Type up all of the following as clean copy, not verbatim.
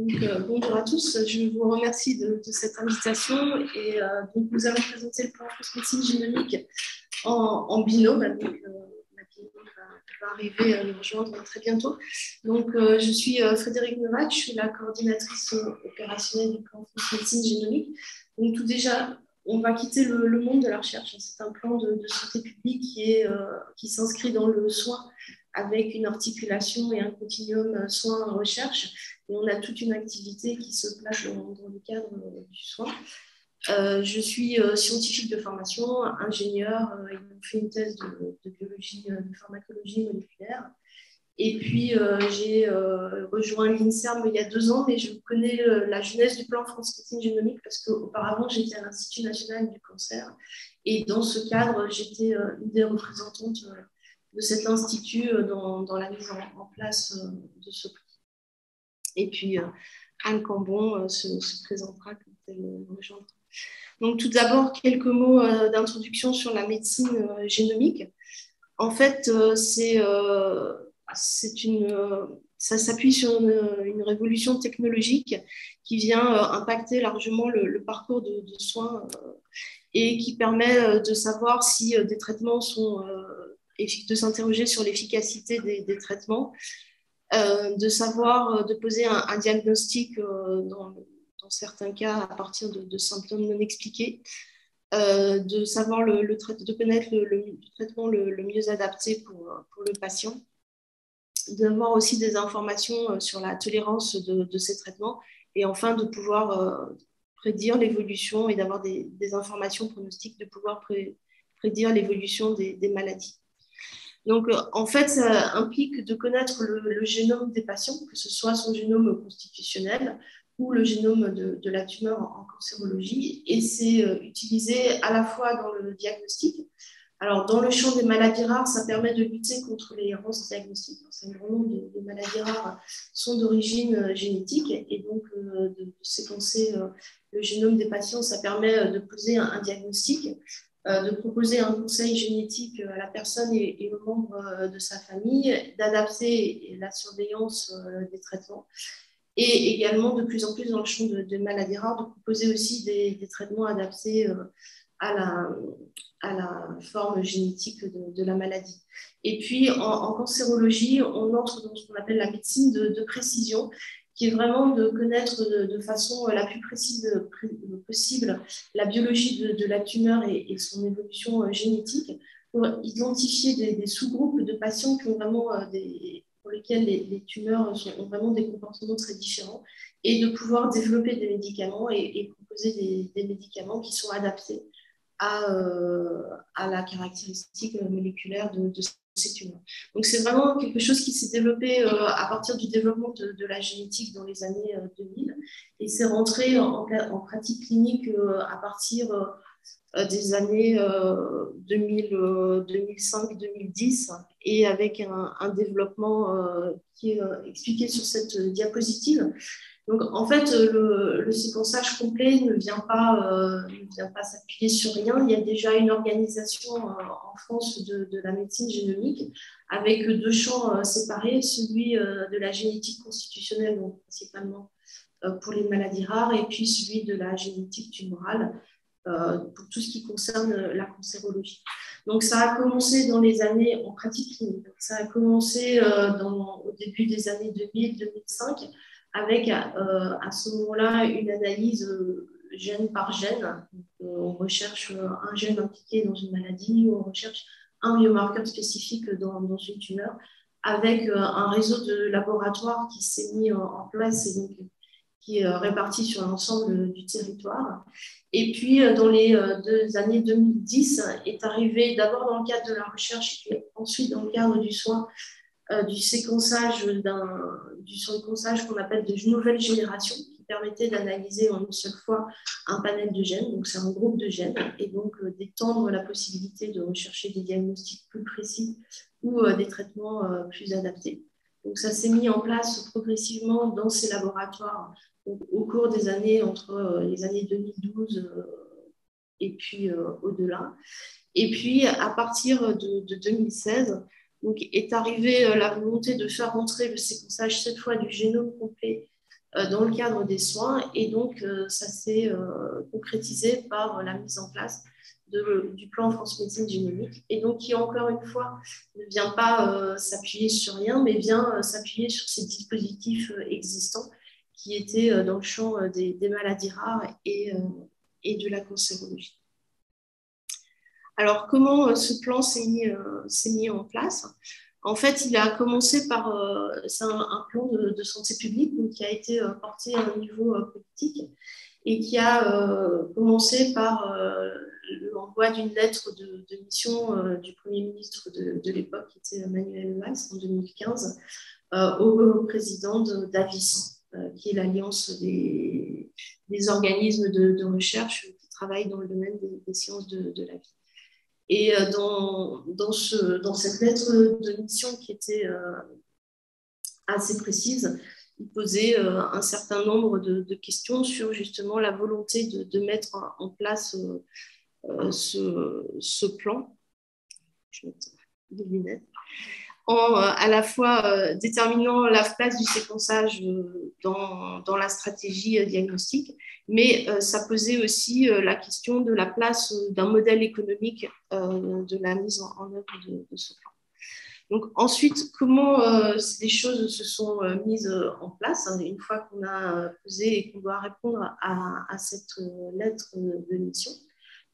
Bonjour à tous, je vous remercie de cette invitation et donc nous allons présenter le plan France médecine génomique en binôme. Donc, ma binôme va arriver nous rejoindre très bientôt. Donc, je suis Frédérique Novak, je suis la coordinatrice opérationnelle du plan France médecine génomique. Donc, tout déjà, on va quitter le monde de la recherche. C'est un plan de santé publique qui s'inscrit dans le soin avec une articulation et un continuum soins-recherche. Et on a toute une activité qui se place dans le cadre du soin. Je suis scientifique de formation, ingénieure, ayant fait une thèse de biologie, de pharmacologie moléculaire. Et puis, j'ai rejoint l'INSERM il y a 2 ans, mais je connais la jeunesse du plan France médecine génomique parce qu'auparavant, j'étais à l'Institut national du cancer. Et dans ce cadre, j'étais une des représentantes de cet institut dans la mise en place de ce prix. Et puis, Anne Cambon se présentera quand elle me rejoindra. Donc, tout d'abord, quelques mots d'introduction sur la médecine génomique. En fait, ça s'appuie sur une révolution technologique qui vient impacter largement le parcours de soins et qui permet de savoir si des traitements sont de s'interroger sur l'efficacité des traitements, de savoir, de poser un diagnostic dans certains cas à partir de symptômes non expliqués, de savoir de connaître le traitement le mieux adapté pour le patient, d'avoir aussi des informations sur la tolérance de ces traitements et enfin de pouvoir prédire l'évolution et d'avoir des informations pronostiques, de pouvoir prédire l'évolution des maladies. Donc, en fait, ça implique de connaître le génome des patients, que ce soit son génome constitutionnel ou le génome de la tumeur en cancérologie. Et c'est utilisé à la fois dans le diagnostic. Alors, dans le champ des maladies rares, ça permet de lutter contre les errances diagnostiques. Un grand nombre de maladies rares sont d'origine génétique. Et donc, de séquencer le génome des patients, ça permet de poser un diagnostic, de proposer un conseil génétique à la personne et aux membres de sa famille, d'adapter la surveillance des traitements et également de plus en plus dans le champ de maladies rares, de proposer aussi des traitements adaptés à la forme génétique de la maladie. Et puis en cancérologie, on entre dans ce qu'on appelle la médecine de précision, qui est vraiment de connaître de façon la plus précise possible la biologie de la tumeur et son évolution génétique, pour identifier des sous-groupes de patients qui ont vraiment pour lesquels les tumeurs ont vraiment des comportements très différents, et de pouvoir développer des médicaments et proposer des médicaments qui sont adaptés à la caractéristique moléculaire de ces tumeurs. Donc, c'est vraiment quelque chose qui s'est développé à partir du développement de la génétique dans les années 2000 et c'est rentré en pratique clinique à partir des années 2005-2010 et avec un développement qui est expliqué sur cette diapositive. Donc, en fait, le séquençage complet ne vient pas s'appuyer sur rien. Il y a déjà une organisation en France de la médecine génomique avec 2 champs séparés, celui de la génétique constitutionnelle, donc principalement pour les maladies rares, et puis celui de la génétique tumorale pour tout ce qui concerne la cancérologie. Donc, ça a commencé dans les années en pratique clinique. Ça a commencé au début des années 2000-2005 avec à ce moment-là une analyse gène par gène. On recherche un gène impliqué dans une maladie ou on recherche un biomarqueur spécifique dans une tumeur avec un réseau de laboratoires qui s'est mis en place et donc qui est réparti sur l'ensemble du territoire. Et puis, dans les 2 années 2010, est arrivé d'abord dans le cadre de la recherche et puis ensuite dans le cadre du soin, du séquençage qu'on appelle de nouvelle génération, qui permettait d'analyser en une seule fois un panel de gènes, donc c'est un groupe de gènes, et donc d'étendre la possibilité de rechercher des diagnostics plus précis ou des traitements plus adaptés. Donc ça s'est mis en place progressivement dans ces laboratoires au cours des années, entre les années 2012 et puis au-delà. Et puis, à partir de 2016, donc, est arrivée la volonté de faire rentrer le séquençage, cette fois du génome complet, dans le cadre des soins. Et donc, ça s'est concrétisé par la mise en place du plan France Médecine Génomique. Et donc, qui, encore une fois, ne vient pas s'appuyer sur rien, mais vient s'appuyer sur ces dispositifs existants qui étaient dans le champ des maladies rares et de la cancérologie. Alors, comment ce plan s'est mis en place? En fait, il a commencé par c'est un plan de santé publique donc, qui a été porté à un niveau politique et qui a commencé par l'envoi d'une lettre de mission du Premier ministre de l'époque, qui était Manuel Valls, en 2015, au président d'Avisan, qui est l'alliance des organismes de recherche qui travaillent dans le domaine des sciences de la vie. Et dans cette lettre de mission qui était assez précise, il posait un certain nombre de questions sur justement la volonté de mettre en place ce plan. Je vais mettre des lunettes. À la fois déterminant la place du séquençage dans la stratégie diagnostique, mais ça posait aussi la question de la place d'un modèle économique de la mise en œuvre de ce plan. Donc ensuite, comment les choses se sont mises en place une fois qu'on a posé et qu'on doit répondre à cette lettre de mission.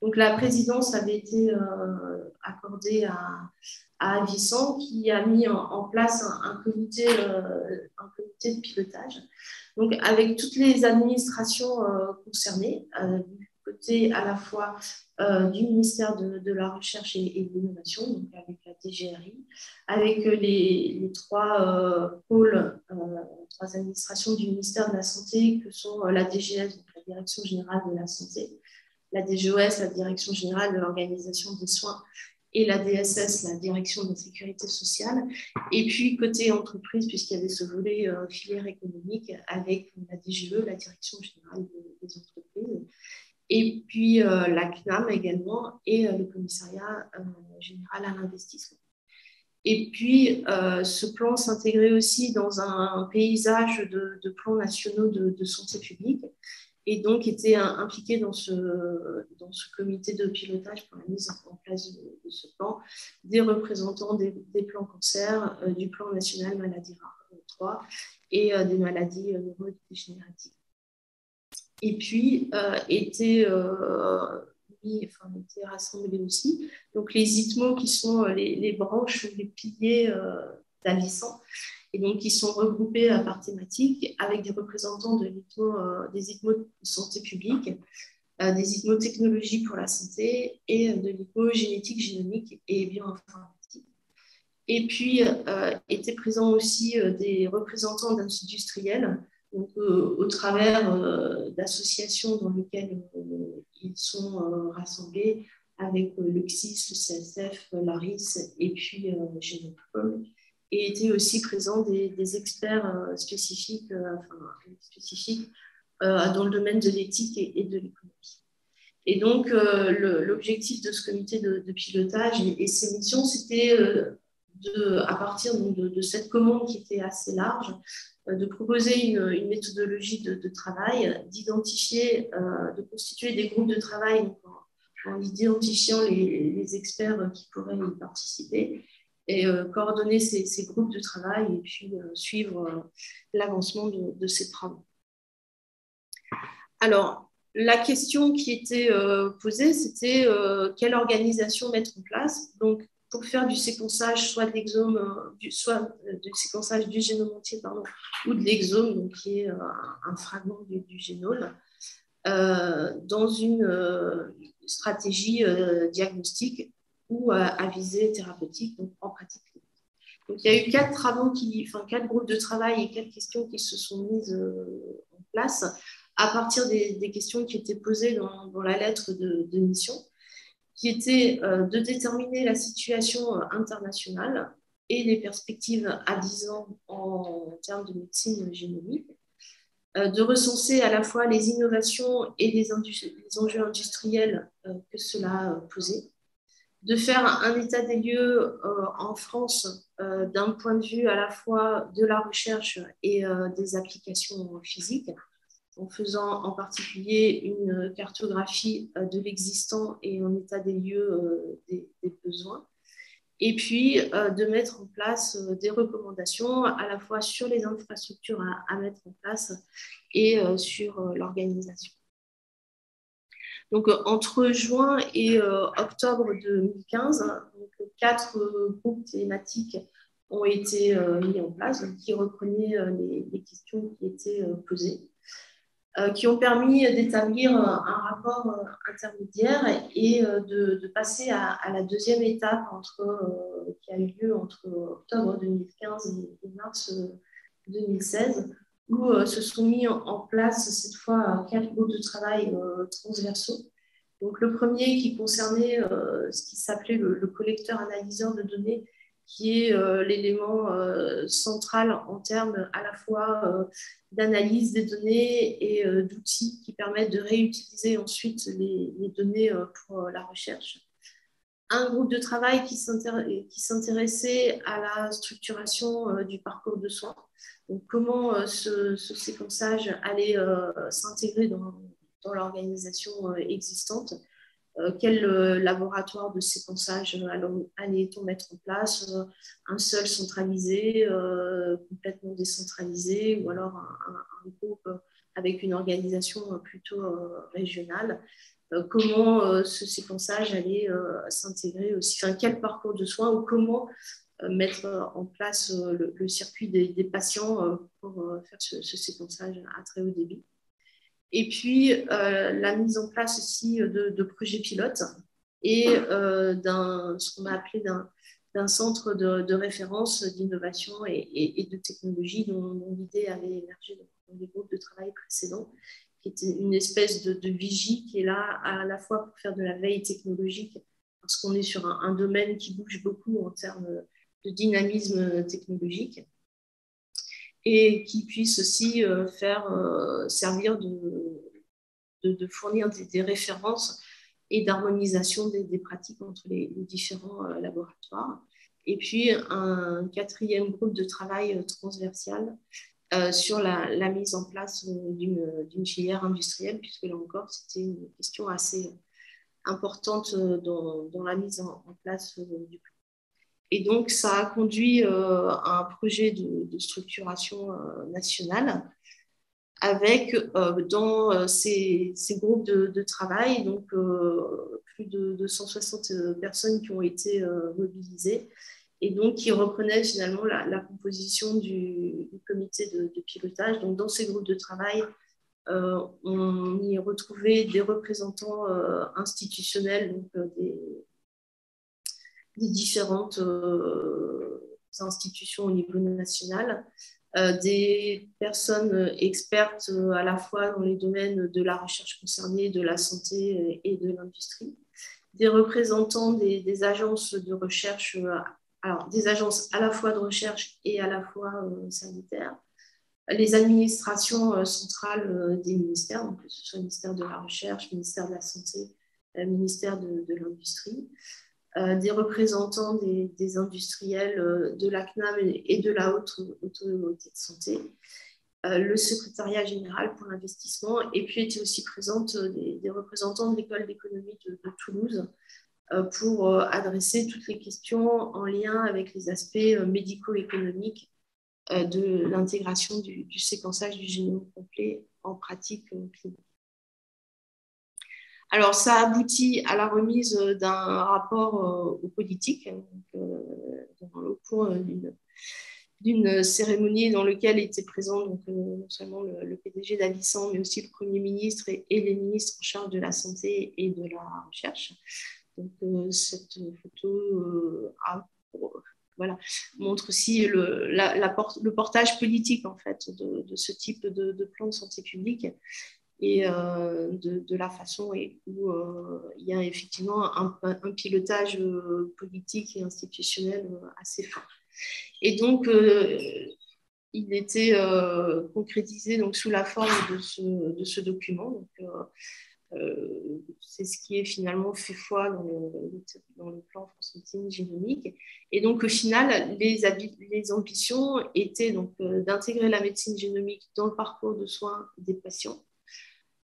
Donc la présidence avait été accordée à Avisan, qui a mis en place un comité de pilotage, donc avec toutes les administrations concernées, du côté à la fois du ministère de la Recherche et de l'Innovation, donc avec la DGRI, avec les trois pôles, trois administrations du ministère de la Santé, que sont la DGS, donc la Direction Générale de la Santé, la DGOS, la Direction Générale de l'Organisation des Soins, et la DSS, la Direction de la Sécurité sociale. Et puis, côté entreprise, puisqu'il y avait ce volet filière économique, avec la DGE, la Direction Générale des Entreprises, et puis la CNAM également, et le Commissariat Général à l'Investissement. Et puis, ce plan s'intégrait aussi dans un paysage de plans nationaux de santé publique, et donc était impliqué dans ce comité de pilotage pour la mise en place de ce plan, des représentants des plans cancer, du plan national maladies rares 3 et des maladies neurodégénératives. Et puis, étaient rassemblés aussi donc les ITMO, qui sont les branches ou les piliers d'Avisan, et donc qui sont regroupés par thématique avec des représentants des ITMO de santé publique, des ITMO technologie pour la santé et de l'ITMO génétique, génomique et bioinformatique. Et puis, étaient présents aussi des représentants d'industriels, donc, au travers d'associations dans lesquelles ils sont rassemblés, avec le CSIS, le CSF, l'ARIS et puis Génopol. Et étaient aussi présents des experts spécifiques dans le domaine de l'éthique et de l'économie. Et donc, l'objectif de ce comité de pilotage et ses missions, c'était à partir de cette commande qui était assez large, de proposer une méthodologie de travail, d'identifier, de constituer des groupes de travail donc en identifiant les experts qui pourraient y participer, et coordonner ces groupes de travail et puis suivre l'avancement de ces travaux. Alors, la question qui était posée, c'était quelle organisation mettre en place. Donc, pour faire du séquençage, soit de l'exome, soit du séquençage du génome entier, ou de l'exome, donc qui est un fragment du génome, dans une stratégie diagnostique ou à visée thérapeutique, donc en pratique. Donc, il y a eu quatre groupes de travail et 4 questions qui se sont mises en place à partir des questions qui étaient posées dans la lettre de mission, qui était de déterminer la situation internationale et les perspectives à 10 ans en termes de médecine génomique, de recenser à la fois les innovations et les enjeux industriels que cela posait, de faire un état des lieux en France d'un point de vue à la fois de la recherche et des applications physiques, en faisant en particulier une cartographie de l'existant et un état des lieux des besoins. Et puis de mettre en place des recommandations à la fois sur les infrastructures à mettre en place et sur l'organisation. Donc, entre juin et octobre 2015, donc, 4 groupes thématiques ont été mis en place, donc, qui reprenaient les questions qui étaient posées, qui ont permis d'établir un rapport intermédiaire et de passer à la deuxième étape qui a eu lieu entre octobre 2015 et mars 2016, où se sont mis en place cette fois 4 groupes de travail transversaux. Donc, le premier qui concernait ce qui s'appelait le collecteur analyseur de données, qui est l'élément central en termes à la fois d'analyse des données et d'outils qui permettent de réutiliser ensuite les données pour la recherche. Un groupe de travail qui s'intéressait à la structuration du parcours de soins. Donc, comment ce séquençage allait s'intégrer dans l'organisation existante. Quel laboratoire de séquençage allait-on mettre en place, un seul centralisé, complètement décentralisé, ou alors un groupe avec une organisation plutôt régionale. Comment ce séquençage allait s'intégrer aussi, enfin, quel parcours de soins ou comment mettre en place le circuit des patients pour faire ce séquençage à très haut débit. Et puis, la mise en place aussi de projets pilotes et ce qu'on a appelé d'un centre de référence d'innovation et de technologie dont l'idée avait émergé dans des groupes de travail précédents, qui était une espèce de vigie qui est là à la fois pour faire de la veille technologique, parce qu'on est sur un domaine qui bouge beaucoup en termes de dynamisme technologique, et qui puisse aussi servir de fournir des références et d'harmonisation des pratiques entre les différents laboratoires. Et puis, un quatrième groupe de travail transversal sur la mise en place d'une filière industrielle, puisque là encore, c'était une question assez importante dans la mise en place du plan. Et donc, ça a conduit à un projet de structuration nationale avec dans ces groupes de travail, donc plus de 160 personnes qui ont été mobilisées et donc qui reprenaient finalement la composition du comité de pilotage. Donc, dans ces groupes de travail, on y retrouvait des représentants institutionnels, donc des différentes institutions au niveau national, des personnes expertes à la fois dans les domaines de la recherche concernée, de la santé et de l'industrie, des représentants des agences de recherche, alors des agences à la fois de recherche et à la fois sanitaires, les administrations centrales des ministères, donc que ce soit le ministère de la Recherche, le ministère de la Santé, le ministère de l'Industrie, des représentants des industriels de la CNAM et de la Haute Autorité de Santé, le secrétariat général pour l'investissement, et puis étaient aussi présentes des représentants de l'école d'économie de Toulouse pour adresser toutes les questions en lien avec les aspects médico-économiques de l'intégration du séquençage du génome complet en pratique clinique. Alors, ça aboutit à la remise d'un rapport aux politiques au cours d'une cérémonie dans laquelle étaient présents donc, non seulement le PDG d'Avissan, mais aussi le Premier ministre et les ministres en charge de la santé et de la recherche. Donc, cette photo voilà, montre aussi le portage politique en fait, de ce type de plan de santé publique et de la façon où il y a effectivement un pilotage politique et institutionnel assez fort. Et donc, il était concrétisé donc, sous la forme de ce document. Donc, C'est ce qui est finalement fait foi dans le plan France Médecine Génomique. Et donc, au final, les ambitions étaient donc d'intégrer la médecine génomique dans le parcours de soins des patients.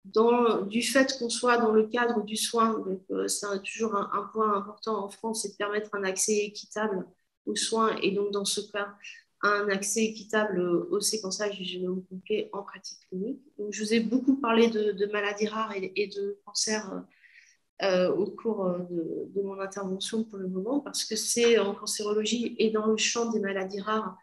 Du fait qu'on soit dans le cadre du soin, c'est toujours un point important en France, c'est de permettre un accès équitable aux soins et donc dans ce cas, un accès équitable au séquençage du génome complet en pratique clinique. Donc, je vous ai beaucoup parlé de maladies rares et de cancers au cours de mon intervention pour le moment, parce que c'est en cancérologie et dans le champ des maladies rares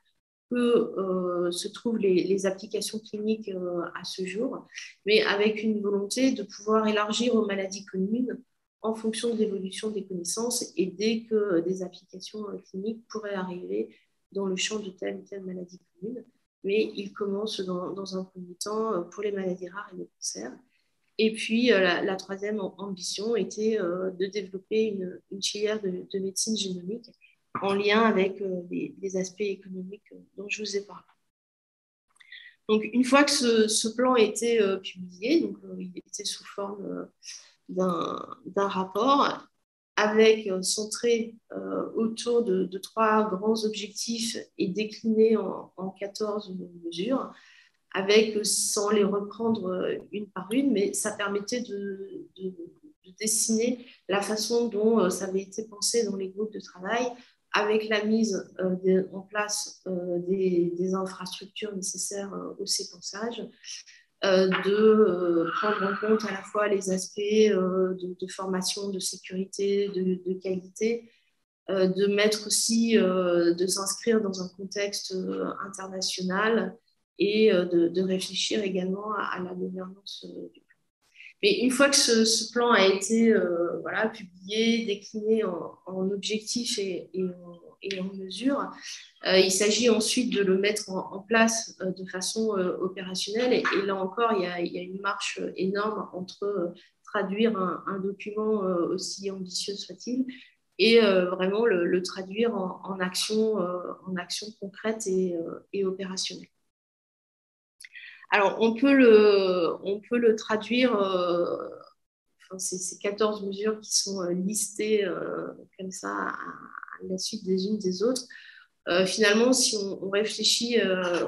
que se trouvent les applications cliniques à ce jour, mais avec une volonté de pouvoir élargir aux maladies communes en fonction de l'évolution des connaissances et dès que des applications cliniques pourraient arriver dans le champ de telle ou telle maladie commune. Mais il commence dans un premier temps pour les maladies rares et les cancers. Et puis, la troisième ambition était de développer une filière de médecine génomique en lien avec les aspects économiques dont je vous ai parlé. Donc, une fois que ce plan a été publié, donc, il était sous forme d'un rapport avec centré autour de trois grands objectifs et décliné en 14 mesures, sans les reprendre une par une, mais ça permettait de dessiner la façon dont ça avait été pensé dans les groupes de travail, avec la mise en place des infrastructures nécessaires au séquençage, de prendre en compte à la fois les aspects de formation, de sécurité, de qualité, de mettre aussi, de s'inscrire dans un contexte international et de réfléchir également à la gouvernance du plan. Mais une fois que ce plan a été publié, décliné en objectifs et en mesures, il s'agit ensuite de le mettre en place de façon opérationnelle. Et là encore, il y a une marche énorme entre traduire un document aussi ambitieux soit-il et vraiment le traduire en action concrète et opérationnelle. Alors, on peut le traduire, ces 14 mesures qui sont listées comme ça à la suite des unes des autres. Finalement, si on réfléchit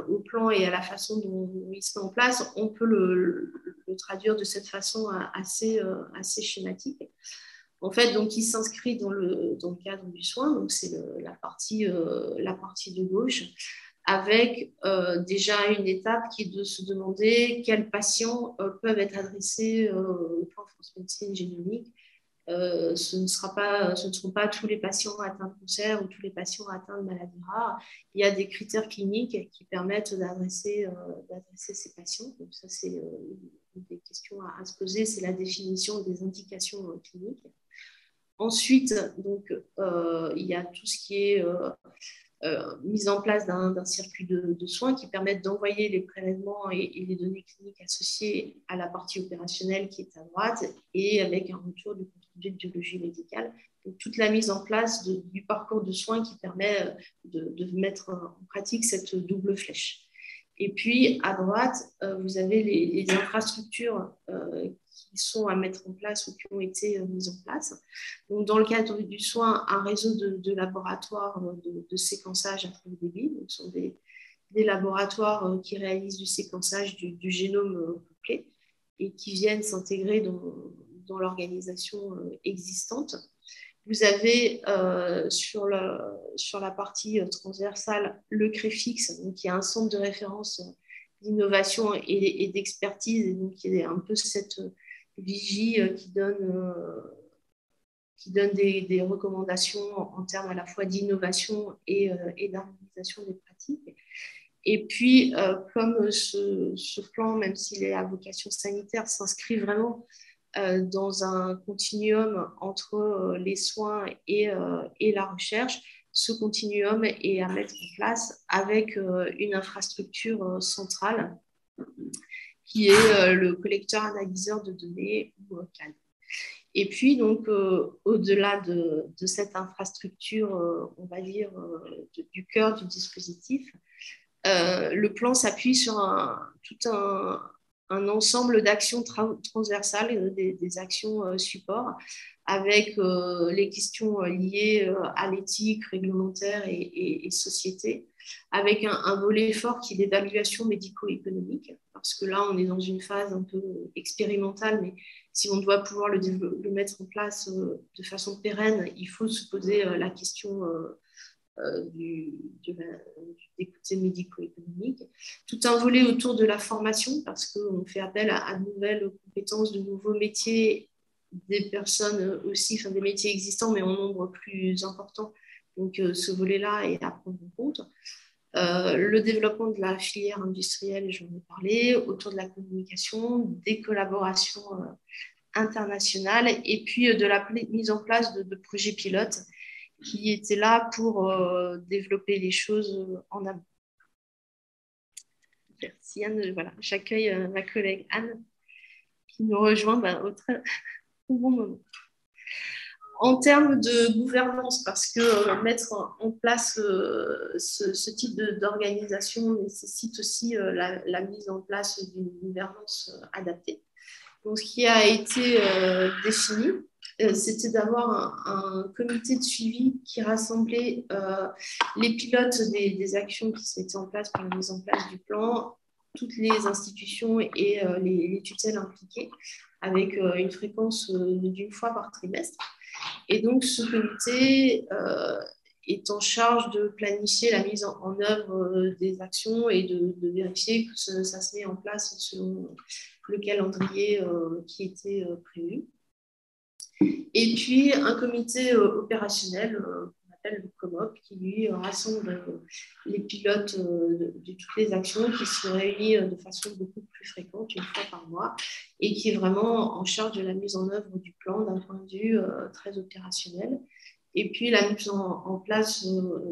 au plan et à la façon dont il se met en place, on peut le traduire de cette façon assez schématique. En fait, donc, il s'inscrit dans le cadre du soin, donc c'est la partie de gauche, avec déjà une étape qui est de se demander quels patients peuvent être adressés au plan France Médecine Génomique. Ce ne seront pas tous les patients atteints de cancer ou tous les patients atteints de maladies rares. Il y a des critères cliniques qui permettent d'adresser ces patients. Donc ça, c'est une des questions à se poser, c'est la définition des indications cliniques. Ensuite, donc, il y a tout ce qui est mise en place d'un circuit de soins qui permettent d'envoyer les prélèvements et les données cliniques associées à la partie opérationnelle qui est à droite et avec un retour du compte rendu de biologie médicale. Donc, toute la mise en place du parcours de soins qui permet de mettre en pratique cette double flèche. Et puis, à droite, vous avez les infrastructures qui sont à mettre en place ou qui ont été mises en place. Donc, dans le cadre du soin, un réseau de laboratoires de séquençage à très haut débit. Donc, ce sont des laboratoires qui réalisent du séquençage du génome complet et qui viennent s'intégrer dans l'organisation existante. Vous avez sur la partie transversale le CREFIX, donc qui est un centre de référence d'innovation et d'expertise, et donc qui est un peu cette vigie qui donne des recommandations en termes à la fois d'innovation et d'harmonisation des pratiques. Et puis, comme ce plan, même s'il est à vocation sanitaire, s'inscrit vraiment dans un continuum entre les soins et la recherche, ce continuum est à mettre en place avec une infrastructure centrale qui est le collecteur analyseur de données ou CAN. Et puis, donc, au-delà de cette infrastructure, on va dire, du cœur du dispositif, le plan s'appuie sur tout un un ensemble d'actions transversales, des actions support, avec les questions liées à l'éthique réglementaire et société, avec un volet fort qui est l'évaluation médico-économique, parce que là, on est dans une phase un peu expérimentale, mais si on doit pouvoir le mettre en place de façon pérenne, il faut se poser la question des côtés médico-économiques. Tout un volet autour de la formation, parce qu'on fait appel à de nouvelles compétences, de nouveaux métiers, des personnes aussi, enfin des métiers existants, mais en nombre plus important. Donc, ce volet-là est à prendre en compte. Le développement de la filière industrielle, j'en ai parlé, autour de la communication, des collaborations internationales, et puis de la mise en place de projets pilotes qui étaient là pour développer les choses en amont. Merci Anne. Voilà, j'accueille ma collègue Anne qui nous rejoint au très bon moment. En termes de gouvernance, parce que mettre en place ce type d'organisation nécessite aussi la mise en place d'une gouvernance adaptée. Donc, ce qui a été défini, c'était d'avoir un comité de suivi qui rassemblait les pilotes des actions qui se mettaient en place pour la mise en place du plan, toutes les institutions et les tutelles impliquées, avec une fréquence d'une fois par trimestre. Et donc, ce comité est en charge de planifier la mise en œuvre des actions et de vérifier que ça se met en place selon le calendrier qui était prévu. Et puis, un comité opérationnel qu'on appelle le COMOP, qui lui rassemble les pilotes de toutes les actions, qui se réunit de façon beaucoup plus fréquente, une fois par mois, et qui est vraiment en charge de la mise en œuvre du plan d'un point de vue très opérationnel. Et puis, la mise en place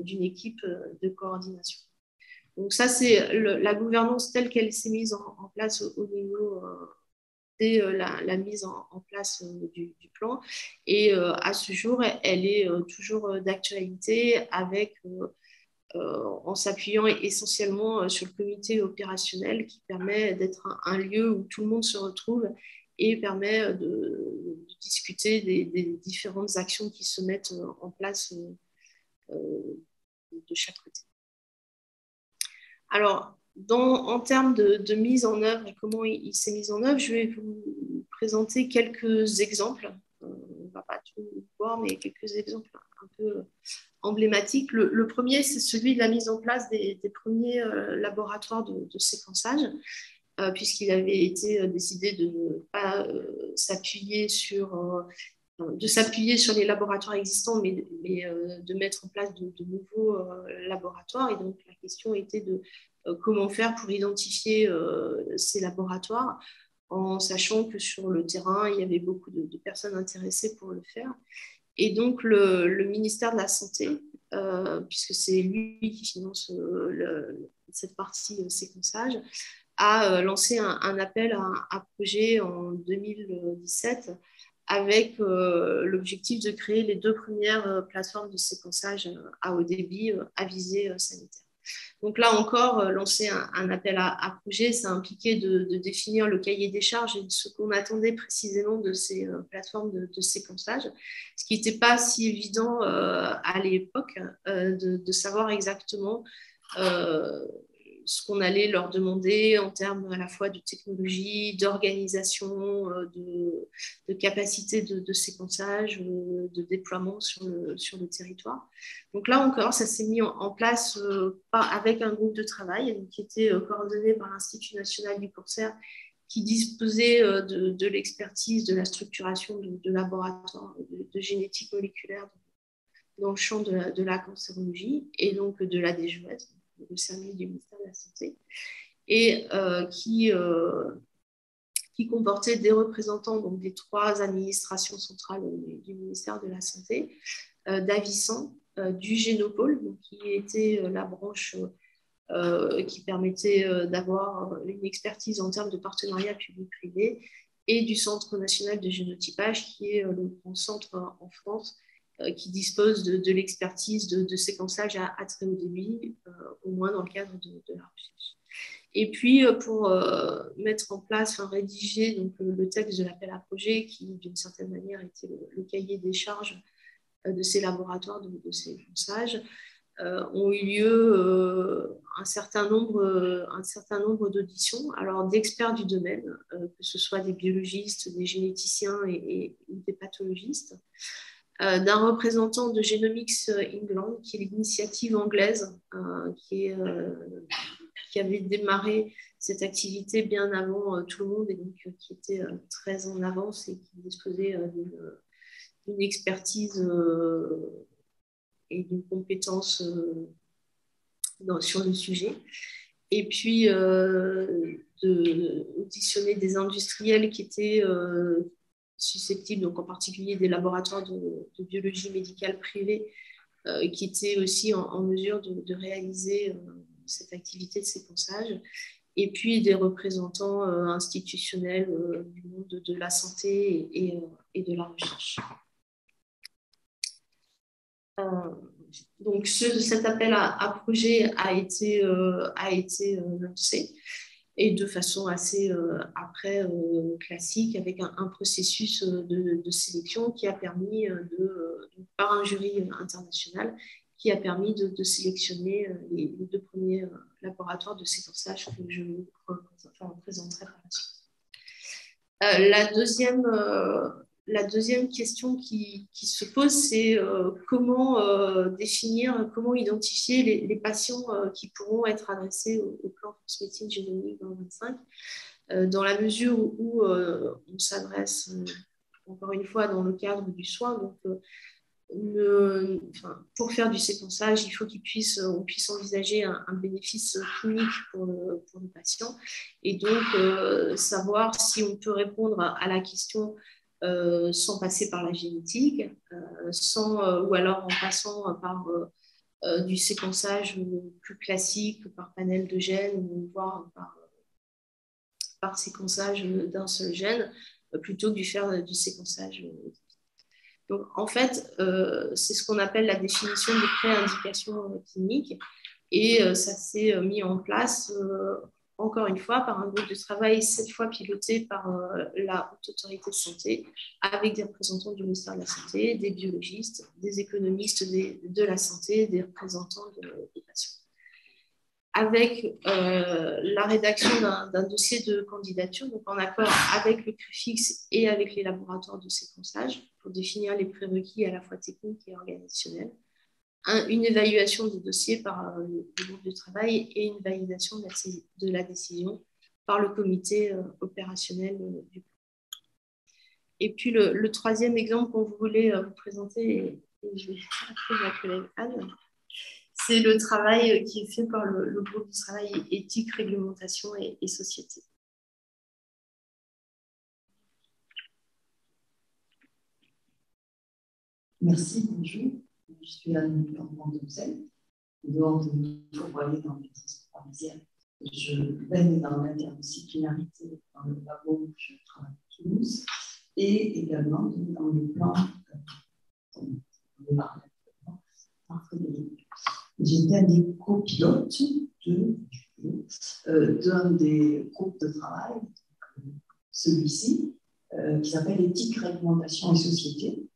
d'une équipe de coordination. Donc ça, c'est la gouvernance telle qu'elle s'est mise en place au niveau dès la mise en place du plan. Et à ce jour, elle est toujours d'actualité en s'appuyant essentiellement sur le comité opérationnel qui permet d'être un lieu où tout le monde se retrouve et permet de discuter des différentes actions qui se mettent en place de chaque côté. Alors, en termes de mise en œuvre et comment il s'est mis en œuvre, je vais vous présenter quelques exemples. On ne va pas tout voir, mais quelques exemples un peu emblématiques. Le premier, c'est celui de la mise en place des premiers laboratoires de séquençage, puisqu'il avait été décidé de ne pas s'appuyer sur les laboratoires existants, mais de mettre en place de nouveaux laboratoires. Et donc, la question était de comment faire pour identifier ces laboratoires, en sachant que sur le terrain, il y avait beaucoup de personnes intéressées pour le faire. Et donc, le ministère de la Santé, puisque c'est lui qui finance cette partie séquençage, a lancé un appel à projet en 2017 avec l'objectif de créer les 2 premières plateformes de séquençage à haut débit à visée sanitaire. Donc là encore, lancer un appel à projet, ça impliquait de définir le cahier des charges et de ce qu'on attendait précisément de ces plateformes de séquençage, ce qui n'était pas si évident à l'époque de savoir exactement ce qu'on allait leur demander en termes à la fois de technologie, d'organisation, de capacité de séquençage, de déploiement sur le territoire. Donc là encore, ça s'est mis en place avec un groupe de travail qui était coordonné par l'Institut national du cancer, qui disposait de l'expertise, de la structuration de laboratoires de génétique moléculaire dans le champ de la cancérologie et donc de la DGOS, le service du ministère de la Santé, et qui comportait des représentants donc, des 3 administrations centrales du ministère de la Santé, d'Avicen, du Génopole, donc, qui était la branche qui permettait d'avoir une expertise en termes de partenariat public-privé, et du Centre national de génotypage, qui est le grand centre en France, qui disposent de l'expertise de séquençage à très haut débit, au moins dans le cadre de la recherche. Et puis, pour mettre en place, rédiger donc, le texte de l'appel à projet, qui d'une certaine manière était le cahier des charges de ces laboratoires de séquençage, ont eu lieu un certain nombre d'auditions, alors d'experts du domaine, que ce soit des biologistes, des généticiens ou des pathologistes, d'un représentant de Genomics England, qui est l'initiative anglaise qui avait démarré cette activité bien avant tout le monde et donc qui était très en avance et qui disposait d'une expertise et d'une compétence sur le sujet. Et puis, d'auditionner des industriels qui étaient susceptibles, donc en particulier des laboratoires de biologie médicale privés, qui étaient aussi en mesure de réaliser cette activité de séquençage, et puis des représentants institutionnels du monde de la santé et de la recherche. Donc, cet appel à projet a été lancé, et de façon assez après classique, avec un processus de sélection qui a permis, par un jury international, qui a permis de sélectionner les 2 premiers laboratoires de séquençage que je vous présenterai par la suite. La deuxième question qui se pose, c'est comment définir, comment identifier les patients qui pourront être adressés au plan Transmédecine Génomique 2025, dans la mesure où on s'adresse, encore une fois, dans le cadre du soin. Donc, pour faire du séquençage, il faut qu'on puisse envisager un bénéfice clinique pour le patient, et donc savoir si on peut répondre à la question sans passer par la génétique, ou alors en passant par du séquençage plus classique, par panel de gènes, ou voire par séquençage d'un seul gène, plutôt que de faire du séquençage. Donc, en fait, c'est ce qu'on appelle la définition de pré-indication clinique, et ça s'est mis en place, encore une fois, par un groupe de travail, cette fois piloté par la Haute Autorité de Santé, avec des représentants du ministère de la Santé, des biologistes, des économistes de la santé, des représentants des patients, avec la rédaction d'un dossier de candidature, donc en accord avec le CRUFIX et avec les laboratoires de séquençage, pour définir les prérequis à la fois techniques et organisationnels, une évaluation des dossiers par le groupe de travail, et une validation de la décision par le comité opérationnel du plan. Et puis le troisième exemple qu'on voulait vous présenter, et je vais appeler ma collègue Anne, c'est le travail qui est fait par le groupe de travail éthique, réglementation et société. Merci, bonjour. Je suis Anne Normand-Domsel, dehors de notre foyer dans les transports parisiens. Je baigne dans l'interdisciplinarité dans le labo où je travaille à Toulouse, et également dans le plan par Frédéric. J'étais un des copilotes d'un des groupes de travail, celui-ci, qui s'appelle Éthique, Réglementation et Société,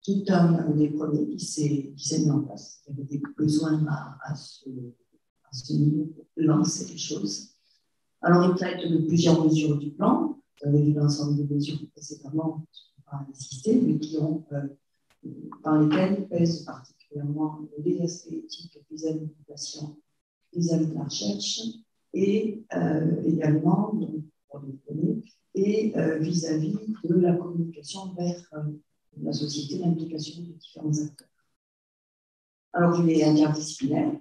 qui est un des premiers qui s'est mis en place. Il y avait des besoins à ce niveau pour lancer les choses. Alors, il traite de plusieurs mesures du plan. Vous avez vu l'ensemble des mesures précédemment, je ne vais pas insister, mais dans lesquelles pèsent particulièrement les aspects éthiques vis-à-vis du patient, vis-à-vis de la recherche, et également, donc, pour les données, et vis-à-vis de la communication vers la société, l'implication de différents acteurs. Alors, il est interdisciplinaire,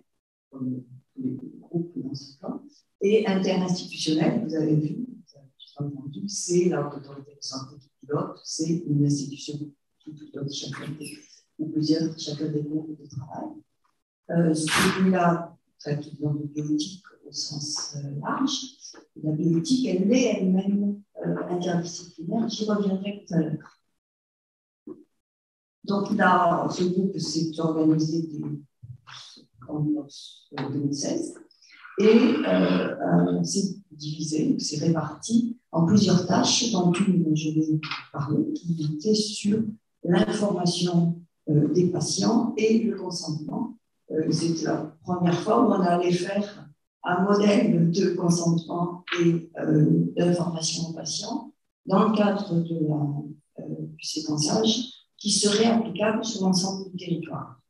comme tous les groupes dans ce plan, et interinstitutionnel, vous avez vu, vous avez entendu, c'est la Haute Autorité de Santé qui pilote, c'est une institution qui pilote chacun des groupes de travail. Celui-là traite de bioéthique au sens large. La bioéthique, elle est elle-même interdisciplinaire, j'y reviendrai tout à l'heure. Donc là, ce groupe s'est organisé en 2016 et s'est divisé, s'est réparti en plusieurs tâches, dont une je vais vous parler, qui était sur l'information des patients et le consentement. C'était la première fois où on allait faire un modèle de consentement et d'information aux patients dans le cadre du séquençage qui serait applicable sur l'ensemble du territoire.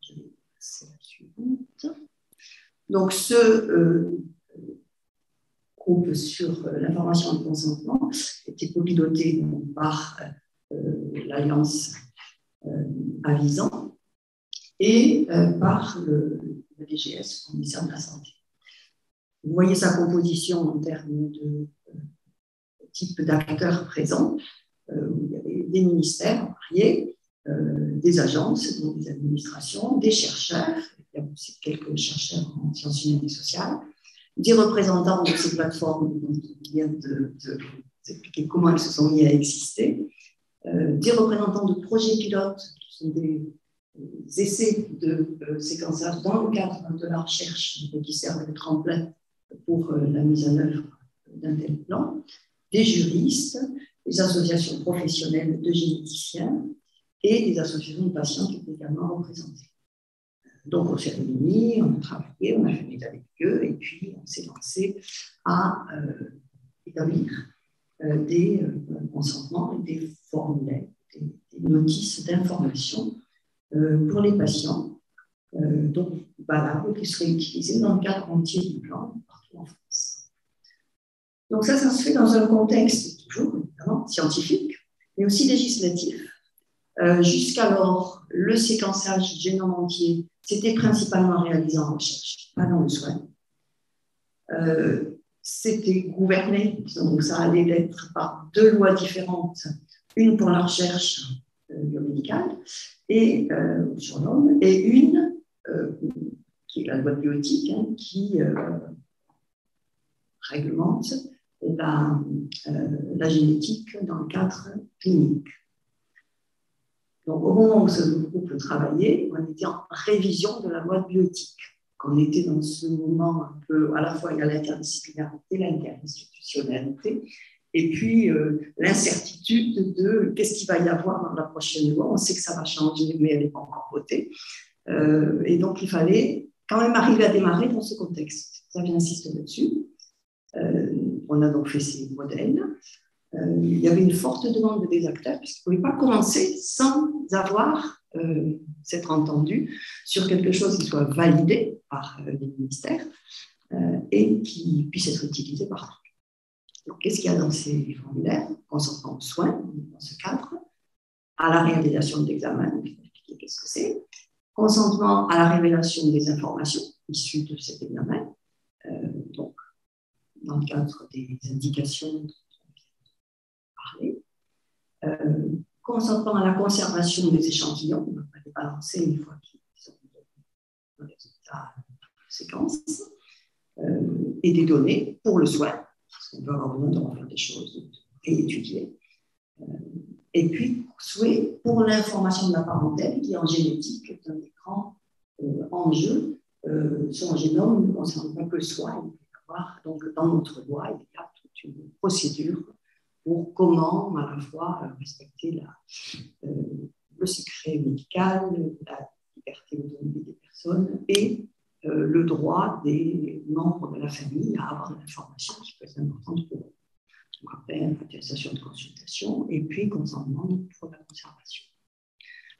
Je vais passer à la suivante. Donc, ce groupe sur l'information et le consentement était copiloté par l'Alliance Avisant et par le DGS, le ministère de la Santé. Vous voyez sa composition en termes de type d'acteurs présents. Il y avait des ministères variés, des agences, donc des administrations, des chercheurs, il y a aussi quelques chercheurs en sciences humaines et sociales, des représentants de ces plateformes dont on vient d'expliquer comment elles se sont mises à exister, des représentants de projets pilotes, qui sont des essais de séquençage dans le cadre de la recherche, qui servent de tremplin pour la mise en œuvre d'un tel plan, des juristes, des associations professionnelles de généticiens et des associations de patients qui étaient également représentées. Donc, on s'est réunis, on a travaillé, on a fait une étude avec eux et puis on s'est lancé à établir des consentements et des formulaires, des notices d'information pour les patients, donc valables, qui seraient utilisés dans le cadre entier du plan partout en France. Donc ça se fait dans un contexte toujours évidemment scientifique, mais aussi législatif. Jusqu'alors, le séquençage du génome entier, c'était principalement réalisé en recherche, pas dans le soin. C'était gouverné, donc ça allait l'être par deux lois différentes, une pour la recherche biomédicale et, sur l'homme, et une qui est la loi de bioéthique, qui réglemente la génétique dans le cadre clinique. Donc, au moment où ce groupe travaillait, on était en révision de la loi de bioéthique. On était dans ce moment un peu, à la fois il y a l'interdisciplinarité, l'interinstitutionnalité, et puis l'incertitude de qu'est-ce qu'il va y avoir dans la prochaine loi. On sait que ça va changer, mais elle n'est pas encore votée. Et donc, il fallait quand même arriver à démarrer dans ce contexte. Ça, j'insiste là-dessus. On a donc fait ces modèles. Il y avait une forte demande des acteurs, puisqu'ils ne pouvaient pas commencer sans avoir s'être entendu sur quelque chose qui soit validé par les ministères et qui puisse être utilisé partout. Donc, qu'est-ce qu'il y a dans ces formulaires? Consentement aux soins, dans ce cadre, à la réalisation de l'examen, je vais expliquer qu'est-ce que c'est, consentement à la révélation des informations issues de cet examen, donc dans le cadre des indications dont on vient de parler, consentement à la conservation des échantillons, on ne va pas les balancer une fois qu'ils sont dans les résultats de séquence, et des données pour le soin, parce qu'on peut avoir besoin de refaire des choses et étudier. Et puis, souhait pour l'information de la parentèle, qui en génétique est un des grands enjeux. Son génome ne concerne pas que soi. Il peut y avoir, donc, dans notre loi, il y a toute une procédure pour comment, à la fois, respecter le secret médical, la liberté autonome des personnes et le droit des membres de la famille à avoir de l'information qui peut être importante pour eux. Donc après, attestation de consultation et puis consentement pour la conservation.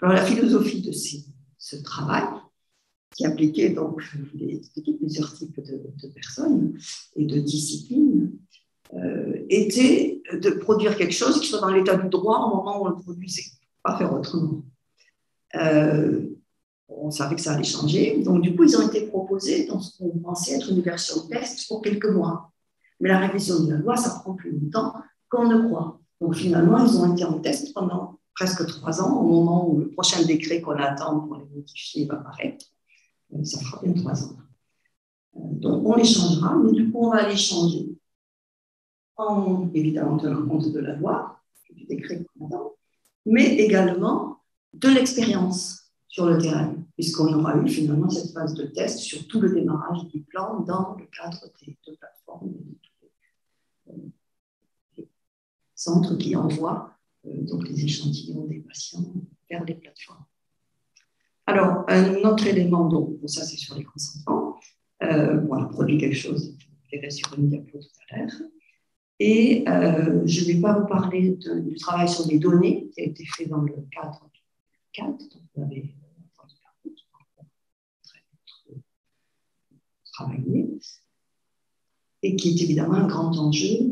Alors la philosophie de ce travail, qui impliquait donc plusieurs types de personnes et de disciplines, était de produire quelque chose qui soit dans l'état du droit au moment où on le produisait, pas faire autrement. On savait que ça allait changer, donc du coup ils ont été proposés dans ce qu'on pensait être une version de test pour quelques mois. Mais la révision de la loi, ça prend plus longtemps qu'on ne croit. Donc finalement, ils ont été en test pendant presque 3 ans, au moment où le prochain décret qu'on attend pour les modifier va paraître. Ça fera bien 3 ans. Donc on les changera, mais du coup, on va les changer en évidemment tenant compte de la loi, du décret qu'on attend, mais également de l'expérience sur le terrain, puisqu'on aura eu finalement cette phase de test sur tout le démarrage du plan dans le cadre des deux plateformes et de tous les centres qui envoient donc les échantillons des patients vers les plateformes. Alors, un autre élément, donc, bon, ça c'est sur les consentements, on a produit quelque chose, je verrai sur une diapo tout à l'heure. Et je ne vais pas vous parler du travail sur les données qui a été fait dans le cadre du CAD, dont vous avez entendu parler, qui est très travaillé, et qui est évidemment un grand enjeu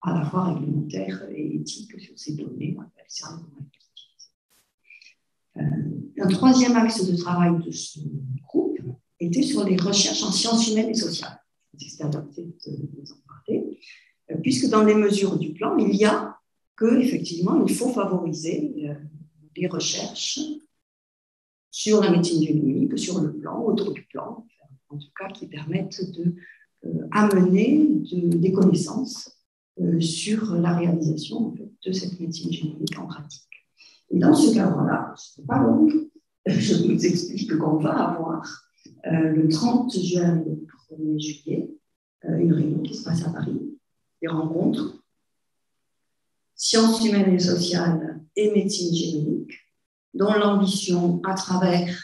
à la fois réglementaire et éthique sur ces données. Un troisième axe de travail de ce groupe était sur les recherches en sciences humaines et sociales. C'est adapté de vous en parler. Puisque dans les mesures du plan, il y a qu'effectivement, il faut favoriser les recherches sur la médecine génomique, sur le plan, autour du plan, en tout cas qui permettent d'amener des connaissances sur la réalisation en fait, de cette médecine génomique en pratique. Et dans ce cadre-là, ce n'est pas long, je vous explique qu'on va avoir le 30 juin et le 1er juillet une réunion qui se passe à Paris, des rencontres sciences humaines et sociales et médecine génomique, dont l'ambition, à travers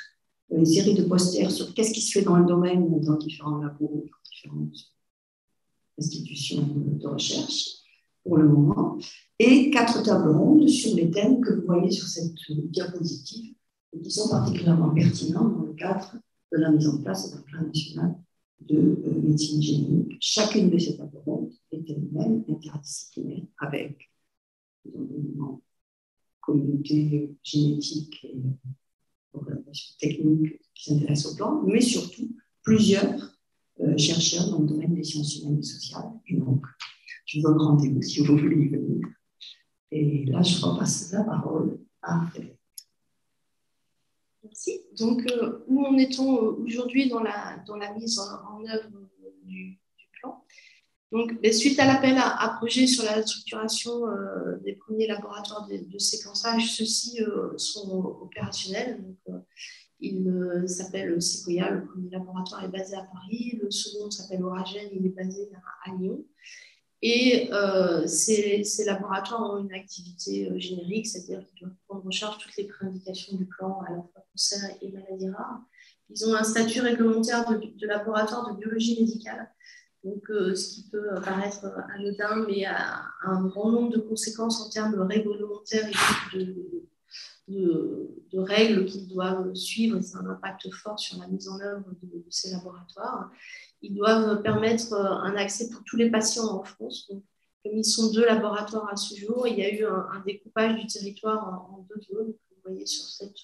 une série de posters sur qu'est-ce qui se fait dans le domaine, dans différents labos, dans différentes institutions de recherche, pour le moment, et 4 tables rondes sur les thèmes que vous voyez sur cette diapositive, et qui sont particulièrement pertinents dans le cadre de la mise en place d'un plan national de médecine génomique. Chacune de ces tables rondes est elle-même interdisciplinaire avec une communauté génétique et organisation technique qui s'intéresse au plan, mais surtout plusieurs chercheurs dans le domaine des sciences humaines et sociales. Et donc, je vous donne rendez-vous si vous voulez y venir. Et là, je repasse la parole à Frédéric. Merci. Donc, où en est-on aujourd'hui dans la mise en œuvre du plan? Donc, suite à l'appel à projet sur la structuration des premiers laboratoires de séquençage, ceux-ci sont opérationnels. Donc, il s'appelle Sequoia, le premier laboratoire est basé à Paris, le second s'appelle Oragène, il est basé à Lyon. Et ces laboratoires ont une activité générique, c'est-à-dire qu'ils doivent prendre en charge toutes les préindications du plan, à la fois cancer et maladies rares. Ils ont un statut réglementaire de laboratoire de biologie médicale, donc ce qui peut paraître anodin, mais a un grand nombre de conséquences en termes réglementaires et de règles qu'ils doivent suivre, et c'est un impact fort sur la mise en œuvre de ces laboratoires. Ils doivent permettre un accès pour tous les patients en France. Donc, comme ils sont 2 laboratoires à ce jour, il y a eu un découpage du territoire en 2 zones. Vous voyez sur cette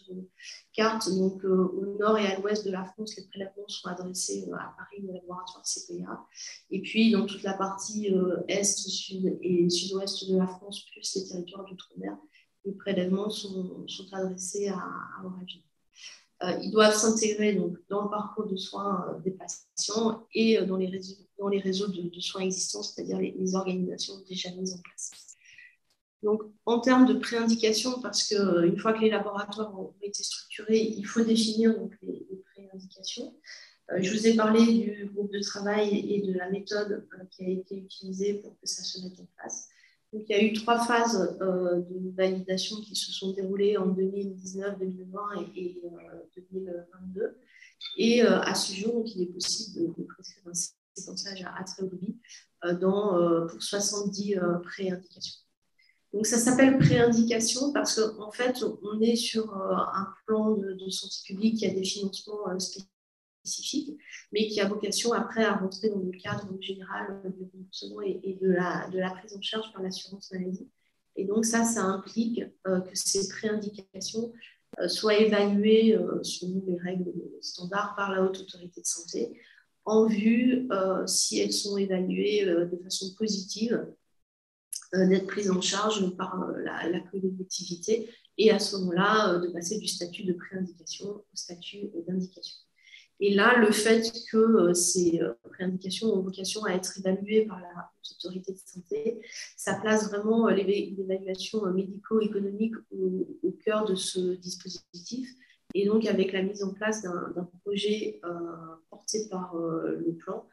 carte, donc au nord et à l'ouest de la France, les prélèvements sont adressés à Paris, au laboratoire CPA. Et puis, dans toute la partie est, sud et sud-ouest de la France, plus les territoires d'outre-mer, les prélèvements sont adressés à Oragène. Ils doivent s'intégrer donc, dans le parcours de soins des patients et dans les réseaux de soins existants, c'est-à-dire les organisations déjà mises en place. Donc, en termes de préindication, parce qu'une fois que les laboratoires ont été structurés, il faut définir donc, les préindications. Je vous ai parlé du groupe de travail et de la méthode qui a été utilisée pour que ça se mette en place. Donc, il y a eu 3 phases de validation qui se sont déroulées en 2019, 2020 et 2022. Et à ce jour, donc, il est possible de prescrire un séquençage à très haut débit pour 70 préindications. Donc, ça s'appelle préindication parce qu'en fait, on est sur un plan de santé publique qui a des financements spécifiques, mais qui a vocation après à rentrer dans le cadre général du remboursement et de la prise en charge par l'assurance maladie. Et donc ça implique que ces préindications soient évaluées selon les règles standards par la Haute Autorité de Santé, en vue, si elles sont évaluées de façon positive, d'être prises en charge par la collectivité et à ce moment-là, de passer du statut de préindication au statut d'indication. Et là, le fait que ces préindications ont vocation à être évaluées par la autorité de santé, ça place vraiment l'évaluation médico-économique au cœur de ce dispositif. Et donc, avec la mise en place d'un projet porté par le plan,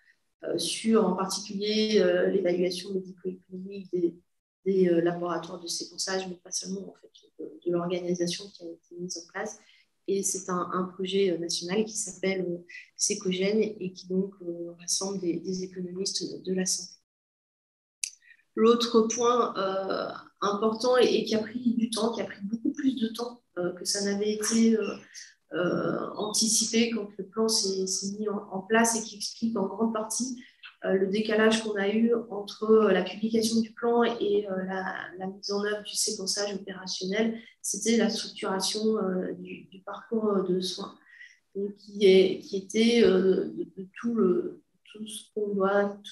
sur en particulier l'évaluation médico-économique des laboratoires de séquençage, mais pas seulement en fait, de l'organisation qui a été mise en place. Et c'est un projet national qui s'appelle Sécogène et qui donc rassemble des économistes de la santé. L'autre point important et qui a pris du temps, qui a pris beaucoup plus de temps que ça n'avait été anticipé quand le plan s'est mis en place et qui explique en grande partie le décalage qu'on a eu entre la publication du plan et la mise en œuvre du séquençage opérationnel, c'était la structuration du parcours de soins, donc qui était de tout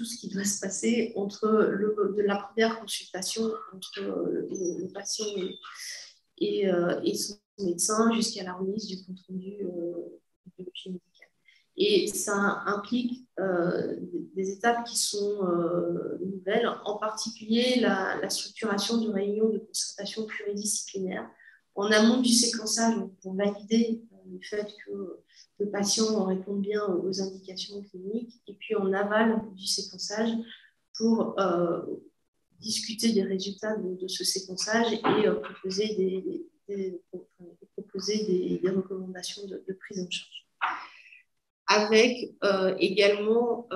ce qui doit se passer entre de la première consultation entre le patient et son médecin jusqu'à la remise du compte rendu biologie médicale. Et ça implique des étapes qui sont nouvelles, en particulier la structuration de réunions de concertation pluridisciplinaire en amont du séquençage pour valider le fait que le patient réponde bien aux indications cliniques, et puis en aval du séquençage pour discuter des résultats de ce séquençage et proposer des recommandations de prise en charge. Avec également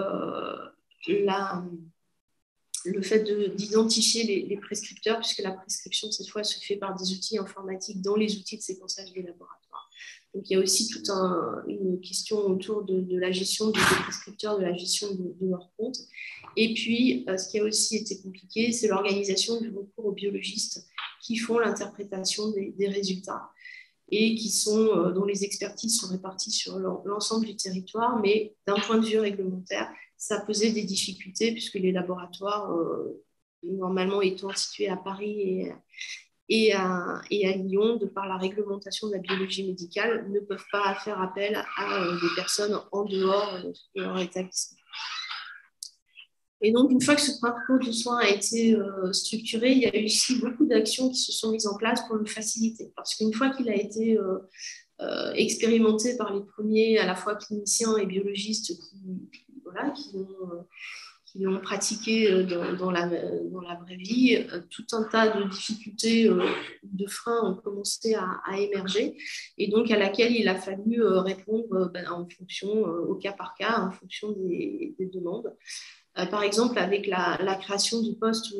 le fait d'identifier les prescripteurs, puisque la prescription, cette fois, se fait par des outils informatiques dans les outils de séquençage des laboratoires. Donc, il y a aussi toute une question autour de la gestion des prescripteurs, de la gestion de leur compte. Et puis, ce qui a aussi été compliqué, c'est l'organisation du recours aux biologistes qui font l'interprétation des résultats et dont les expertises sont réparties sur l'ensemble du territoire, mais d'un point de vue réglementaire, ça posait des difficultés puisque les laboratoires, normalement étant situés à Paris et à Lyon, de par la réglementation de la biologie médicale, ne peuvent pas faire appel à des personnes en dehors de leur établissement. Et donc, une fois que ce parcours de soins a été structuré, il y a eu aussi beaucoup d'actions qui se sont mises en place pour le faciliter. Parce qu'une fois qu'il a été expérimenté par les premiers, à la fois cliniciens et biologistes qui l'ont pratiqué dans la vraie vie, tout un tas de difficultés, de freins ont commencé à émerger, et donc à laquelle il a fallu répondre en fonction, au cas par cas, en fonction des demandes. Par exemple, avec la création de postes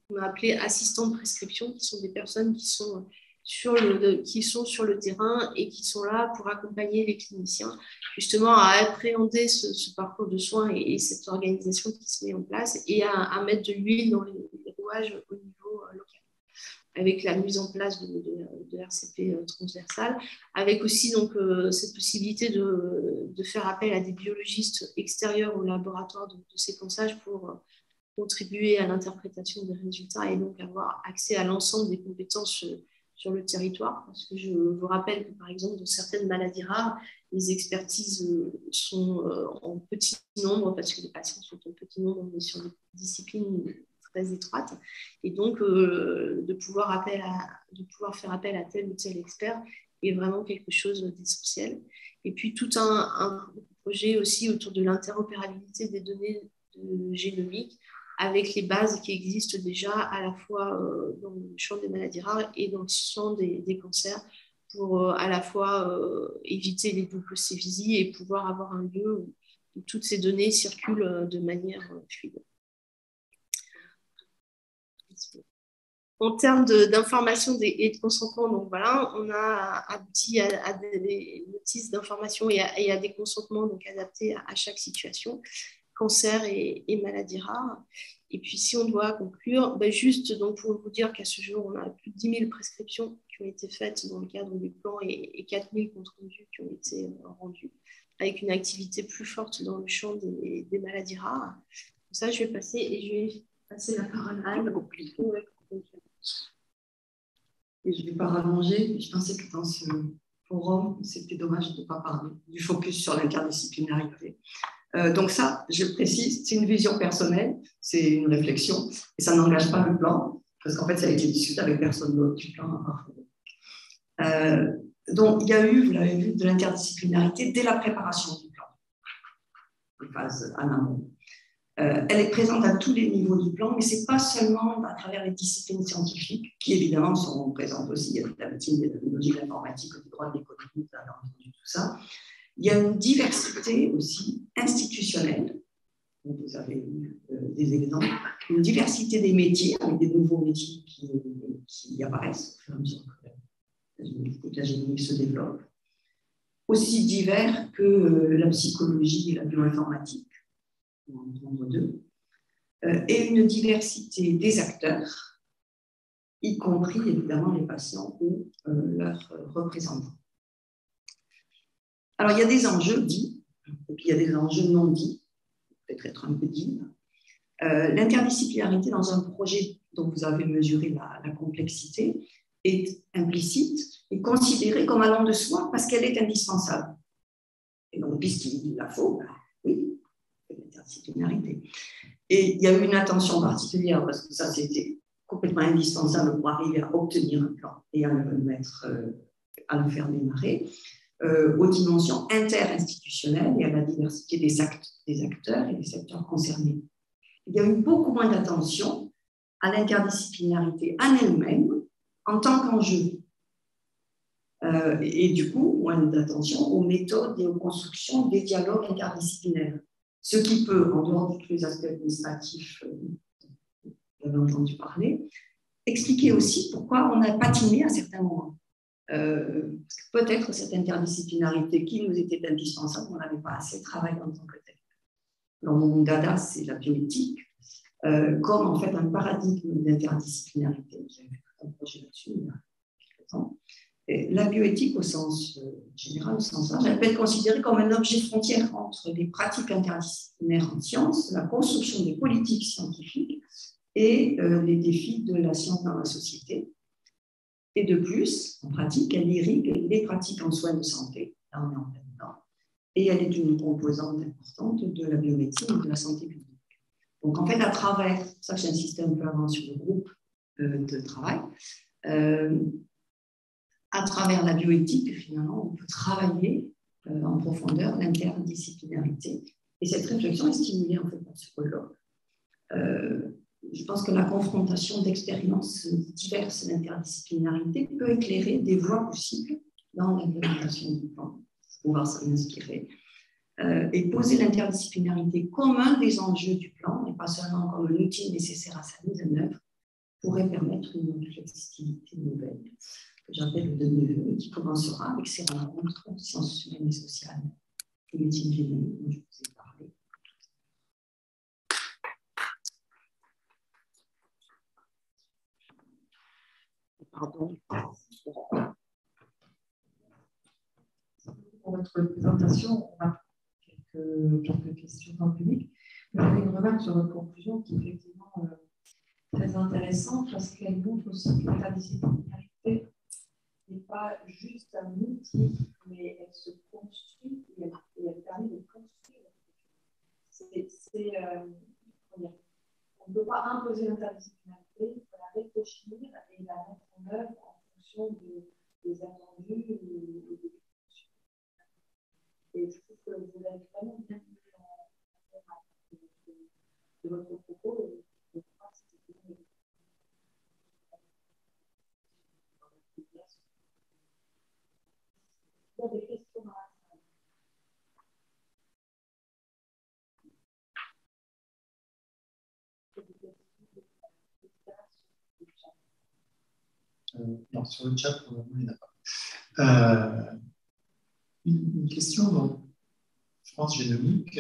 qu'on a appelés assistants de prescription, qui sont des personnes qui sont sur le terrain et qui sont là pour accompagner les cliniciens, justement à appréhender ce parcours de soins et cette organisation qui se met en place, et à mettre de l'huile dans les rouages au niveau local, avec la mise en place de RCP transversale, avec aussi donc, cette possibilité de faire appel à des biologistes extérieurs au laboratoire de séquençage pour contribuer à l'interprétation des résultats et donc avoir accès à l'ensemble des compétences sur le territoire. Parce que je vous rappelle que, par exemple, dans certaines maladies rares, les expertises sont en petit nombre, parce que les patients sont en petit nombre, on est sur des disciplines très étroite, et donc de pouvoir faire appel à tel ou tel expert est vraiment quelque chose d'essentiel. Et puis tout un projet aussi autour de l'interopérabilité des données génomiques avec les bases qui existent déjà à la fois dans le champ des maladies rares et dans le champ des cancers, pour à la fois éviter les doubles cévisies et pouvoir avoir un lieu où toutes ces données circulent de manière fluide. En termes d'information et de consentement, donc voilà, on a abouti à des notices d'information et à des consentements donc adaptés à chaque situation, cancer et maladies rares. Et puis, si on doit conclure, juste donc pour vous dire qu'à ce jour, on a plus de 10 000 prescriptions qui ont été faites dans le cadre du plan et 4 000 comptes rendus qui ont été rendus, avec une activité plus forte dans le champ des maladies rares. Pour ça, je vais passer la parole à Anne. Et je ne vais pas rallonger, je pensais que dans forum, c'était dommage de ne pas parler du focus sur l'interdisciplinarité. Donc ça, je précise, c'est une vision personnelle, c'est une réflexion, et ça n'engage pas le plan, parce qu'en fait, ça a été discuté avec personne d'autre du plan. Donc, il y a eu, vous l'avez vu, de l'interdisciplinarité dès la préparation du plan, les phases en amont. Elle est présente à tous les niveaux du plan, mais ce n'est pas seulement à travers les disciplines scientifiques, qui évidemment sont présentes aussi. Il y a de la médecine, de la biologie, de l'informatique, du droit de l'économie, vous avez entendu tout ça. Il y a une diversité aussi institutionnelle, donc vous avez eu des exemples, une diversité des métiers, avec des nouveaux métiers qui apparaissent au fur et à mesure que la génétique se développe, aussi divers que la psychologie et la bioinformatique, pour en entendre deux, et une diversité des acteurs, y compris évidemment les patients ou leurs représentants. Alors, il y a des enjeux dits, et puis il y a des enjeux non dits, peut-être être un peu dits. L'interdisciplinarité dans un projet dont vous avez mesuré la complexité est implicite et considérée comme allant de soi parce qu'elle est indispensable. Et donc, puisqu'il la faut, ben, oui, c'est l'interdisciplinarité. Et il y a eu une attention particulière parce que ça, c'était complètement indispensable pour arriver à obtenir un plan et à le mettre, à le faire démarrer. Aux dimensions interinstitutionnelles et à la diversité des acteurs et des secteurs concernés. Il y a eu beaucoup moins d'attention à l'interdisciplinarité en elle-même en tant qu'enjeu. Et du coup, moins d'attention aux méthodes et aux constructions des dialogues interdisciplinaires. Ce qui peut, en dehors de tous les aspects administratifs, vous avez entendu parler, expliquer aussi pourquoi on a patiné à certains moments. Peut-être cette interdisciplinarité qui nous était indispensable, on n'avait pas assez travaillé en tant que tel. Alors, mon dada, c'est la bioéthique, comme en fait un paradigme d'interdisciplinarité. J'ai fait un projet là-dessus il y a quelques temps. Et la bioéthique, au sens général, au sens large, elle peut être considérée comme un objet frontière entre les pratiques interdisciplinaires en sciences, la construction des politiques scientifiques et les défis de la science dans la société. Et de plus, en pratique, elle irrigue les pratiques en soins de santé, là on est en plein dedans, et elle est une composante importante de la biomédecine et de la santé publique. Donc en fait, à travers, c'est pour ça que j'insistais un peu avant sur le groupe de travail, à travers la bioéthique, finalement, on peut travailler en profondeur l'interdisciplinarité. Et cette réflexion est stimulée en fait par ce colloque. Je pense que la confrontation d'expériences diverses d'interdisciplinarité peut éclairer des voies possibles dans l'implémentation du plan, pour pouvoir s'en inspirer. Et poser l'interdisciplinarité comme un des enjeux du plan, et pas seulement comme un outil nécessaire à sa mise en œuvre, pourrait permettre une flexibilité nouvelle, que j'appelle de neveu, qui commencera avec ces rencontres sciences humaines et sociales et médecine génomique dont je vous ai parlé. Pardon. Pour votre présentation, on a quelques questions dans le public. J'avais une remarque sur votre conclusion qui est effectivement très intéressante parce qu'elle montre aussi que l'interdisciplinarité n'est pas juste un outil, mais elle se construit et elle permet de construire. On ne peut pas imposer l'interdisciplinarité, il faut la réfléchir et la mettre en œuvre en fonction des attendus et des fonctions. Et je trouve que vous l'avez vraiment bien mis en œuvre de votre propos. Et je crois que c'était bien. Il y a des questions dans la salle. Non, sur le chat, pour le moment, il n'y en a pas. Une question dans France Génomique,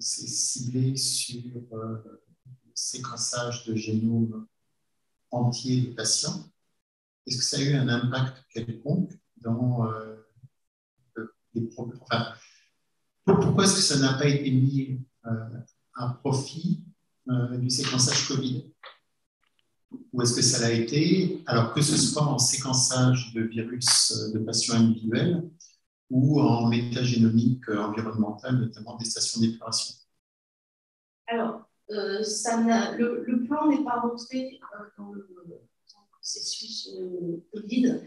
c'est ciblé sur le séquençage de génome entier des patients. Est-ce que ça a eu un impact quelconque dans les problèmes? Enfin, pourquoi est-ce que ça n'a pas été mis à profit du séquençage Covid? ou est-ce que ça l'a été, alors que ce soit en séquençage de virus de patients individuels ou en métagénomique environnementale, notamment des stations d'épuration? Alors, le plan n'est pas rentré dans le processus Covid.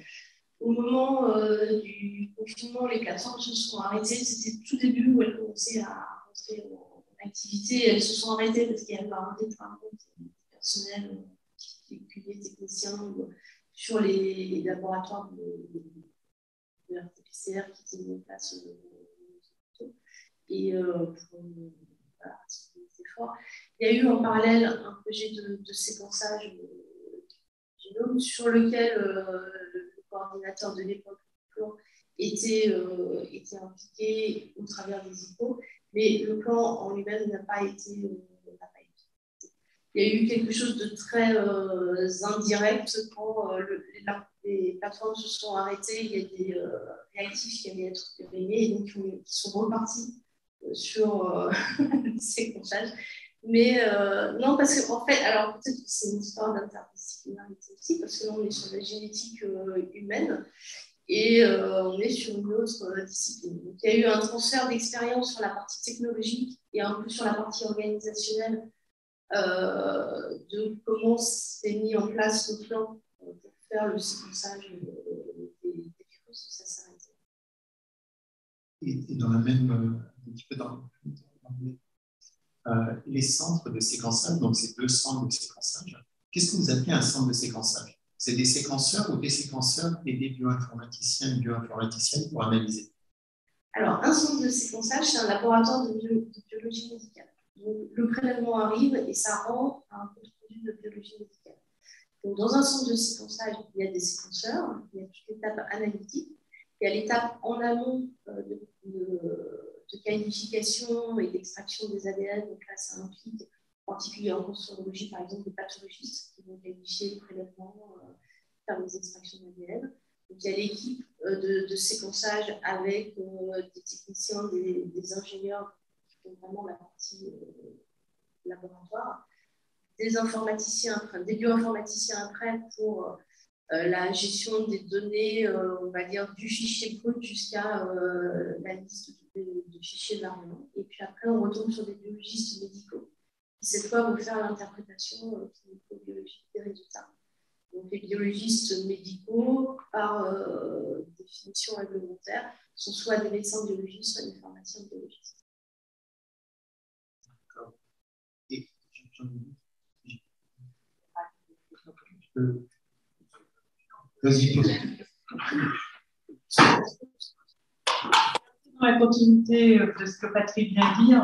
Au moment du confinement, les plateformes se sont arrêtées. C'était tout début où elles commençaient à rentrer en activité. Elles se sont arrêtées parce qu'il y avait un déploiement des personnels particuliers, techniciens, sur les laboratoires de RT-PCR qui étaient mis en place et pour voilà, des efforts. Il y a eu en parallèle un projet de séquençage du génome sur lequel le coordinateur de l'époque était impliqué au travers des IPO, mais le plan en lui-même n'a pas été. Il y a eu quelque chose de très indirect quand les plateformes se sont arrêtées. Il y a des réactifs qui allaient être dérivés et donc qui sont repartis sur le séquençage. Mais non, parce qu'en fait, alors peut-être que c'est une histoire d'interdisciplinarité aussi, parce que là, on est sur la génétique humaine et on est sur une autre discipline. Donc, il y a eu un transfert d'expérience sur la partie technologique et un peu sur la partie organisationnelle de comment s'est mis en place le plan pour faire le séquençage des virus, ça s'arrête. Et dans la même, un petit peu dans les centres de séquençage, donc ces 2 centres de séquençage, qu'est-ce que vous appelez un centre de séquençage? C'est des séquenceurs ou des séquenceurs et des bioinformaticiens et bioinformaticiennes pour analyser? Alors, un centre de séquençage, c'est un laboratoire de biologie médicale. Donc, le prélèvement arrive et ça rend un compte-rendu de biologie médicale. Donc, dans un centre de séquençage, il y a des séquenceurs, il y a toute l'étape analytique, il y a l'étape en amont de qualification et d'extraction des ADN. Donc là, ça implique, en particulier en cancérologie, par exemple, des pathologistes qui vont qualifier le prélèvement, faire des extractions d'ADN. Donc, il y a l'équipe de séquençage avec des techniciens, des ingénieurs qui font vraiment la partie laboratoire, des informaticiens, des bioinformaticiens après pour la gestion des données, on va dire, du fichier brut jusqu'à la liste de fichiers variants. Et puis après, on retombe sur des biologistes médicaux qui, cette fois, vont faire l'interprétation clinico-biologique des résultats. Donc, les biologistes médicaux, par définition réglementaire, sont soit des médecins biologistes, soit des pharmaciens biologistes. D'accord. Et vas-y. Dans la continuité de ce que Patrick vient de dire,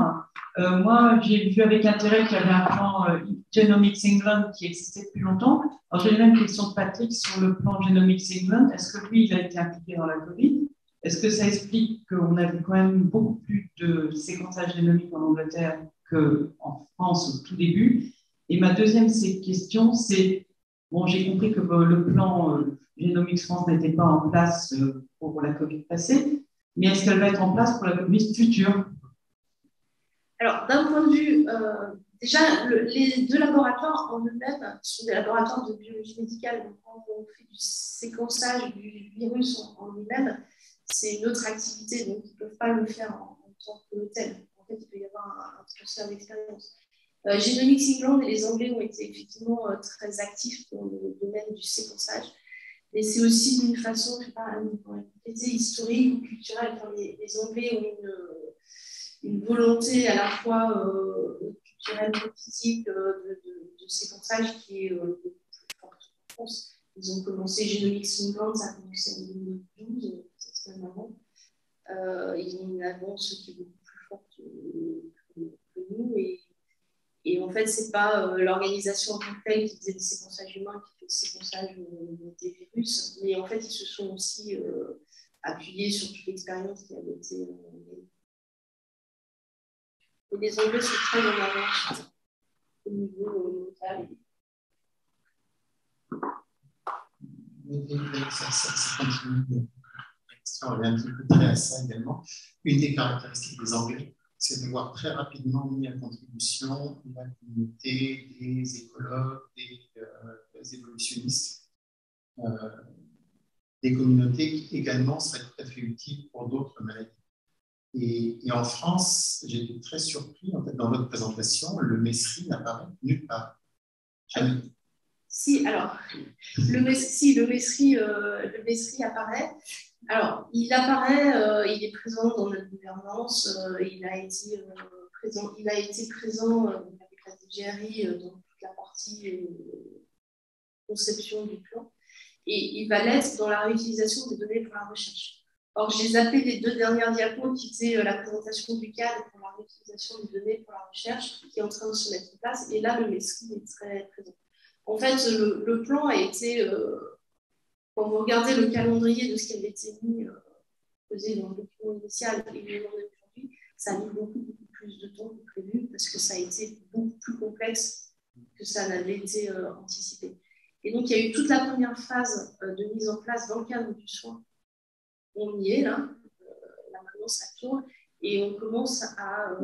moi, j'ai vu avec intérêt qu'il y avait un plan Genomics England qui existait depuis longtemps. Alors, j'ai la même question de Patrick sur le plan Genomics England. Est-ce que lui, il a été impliqué dans la Covid? Est-ce que ça explique qu'on a vu quand même beaucoup plus de séquençage génomique en Angleterre qu'en France au tout début? Et ma deuxième question, c'est, bon, j'ai compris que le plan Genomics France n'était pas en place pour la Covid passée, mais est-ce qu'elle va être en place pour la Covid future? Alors, d'un point de vue, déjà, les 2 laboratoires en eux-mêmes sont des laboratoires de biologie médicale. Donc, quand on fait du séquençage du virus en lui-même, c'est une autre activité, donc ils ne peuvent pas le faire en tant que tel. En fait, il peut y avoir un transfert d'expérience. Genomics England et les Anglais ont été effectivement très actifs dans le domaine du séquençage. Et c'est aussi une façon, je ne sais pas, historique ou culturelle. Enfin, les Anglais ont une volonté à la fois culturelle, politique, de séquençage qui est plus forte en France. Ils ont commencé Genomics England, ça a commencé en 2012, cette même avant. Ils ont une avance qui est beaucoup plus forte que nous. Et en fait, ce n'est pas l'organisation en tant que telle qui faisait le séquençage humain, qui fait le séquençage des virus, mais en fait, ils se sont aussi appuyés sur toute l'expérience qui avait été menée. Et les Anglais sont très en avance au niveau local. Ça continue. La question elle est un petit peu très à ça également. Une des caractéristiques des Anglais, c'est de voir très rapidement mis à contribution la communauté des écologues, des évolutionnistes des communautés qui également seraient tout à fait utiles pour d'autres maladies. Et en France, j'ai été très surpris, en fait, dans votre présentation, le MESRI n'apparaît nulle part. Jamais. Si, alors, le MESRI apparaît. Alors, il apparaît, il est présent dans notre gouvernance, il a été présent avec la DGRI dans toute la partie conception du plan, et il va l'être dans la réutilisation des données pour la recherche. Or, j'ai zappé les 2 dernières diapos qui étaient la présentation du cadre pour la réutilisation des données pour la recherche, qui est en train de se mettre en place, et là, le MESRI est très présent. En fait, le plan a été, quand vous regardez le calendrier de ce qui avait été mis posé dans le document initial et le moment d'aujourd'hui, ça a mis beaucoup plus de temps que prévu parce que ça a été beaucoup plus complexe que ça n'avait été anticipé. Et donc, il y a eu toute la première phase de mise en place dans le cadre du soin. On y est là, là maintenant ça tourne, et on commence à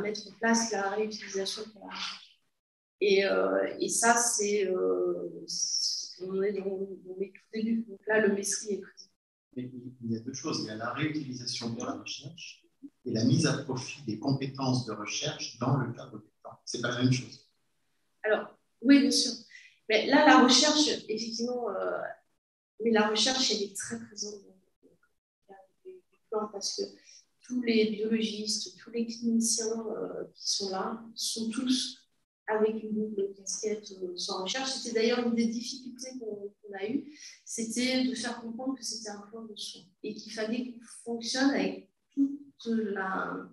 mettre en place la réutilisation pour la recherche. Et ça, on est dans les tout débuts. Donc là, le MESRI est présent. Mais il y a 2 choses. Il y a la réutilisation pour la recherche et la mise à profit des compétences de recherche dans le cadre du plan. Ce n'est pas la même chose. Alors, oui, bien sûr. Mais là, la recherche, effectivement, mais la recherche, elle est très présente dans le cadre du plan parce que tous les biologistes, tous les cliniciens qui sont là sont tous avec une double casquette sans recherche. C'était d'ailleurs une des difficultés qu'on a eues, c'était de faire comprendre que c'était un plan de soins et qu'il fallait qu'on fonctionne avec toute la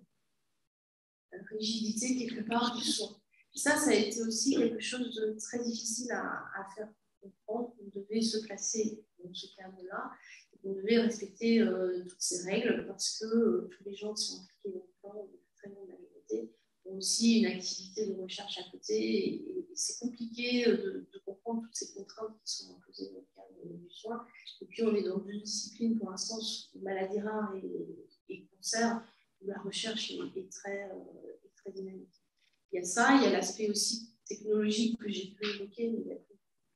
rigidité quelque part du soin. Et ça a été aussi quelque chose de très difficile à faire comprendre, qu'on devait se placer dans ce cadre-là, et qu'on devait respecter toutes ces règles parce que tous les gens qui sont impliqués dans le plan, de très grande majorité, ont aussi une activité de recherche à côté, et c'est compliqué de comprendre toutes ces contraintes qui sont imposées dans le cadre du soin. Et puis on est dans 2 disciplines pour l'instant, maladies rares et cancer, où la recherche est très dynamique. Il y a ça, il y a l'aspect aussi technologique que j'ai pu évoquer, mais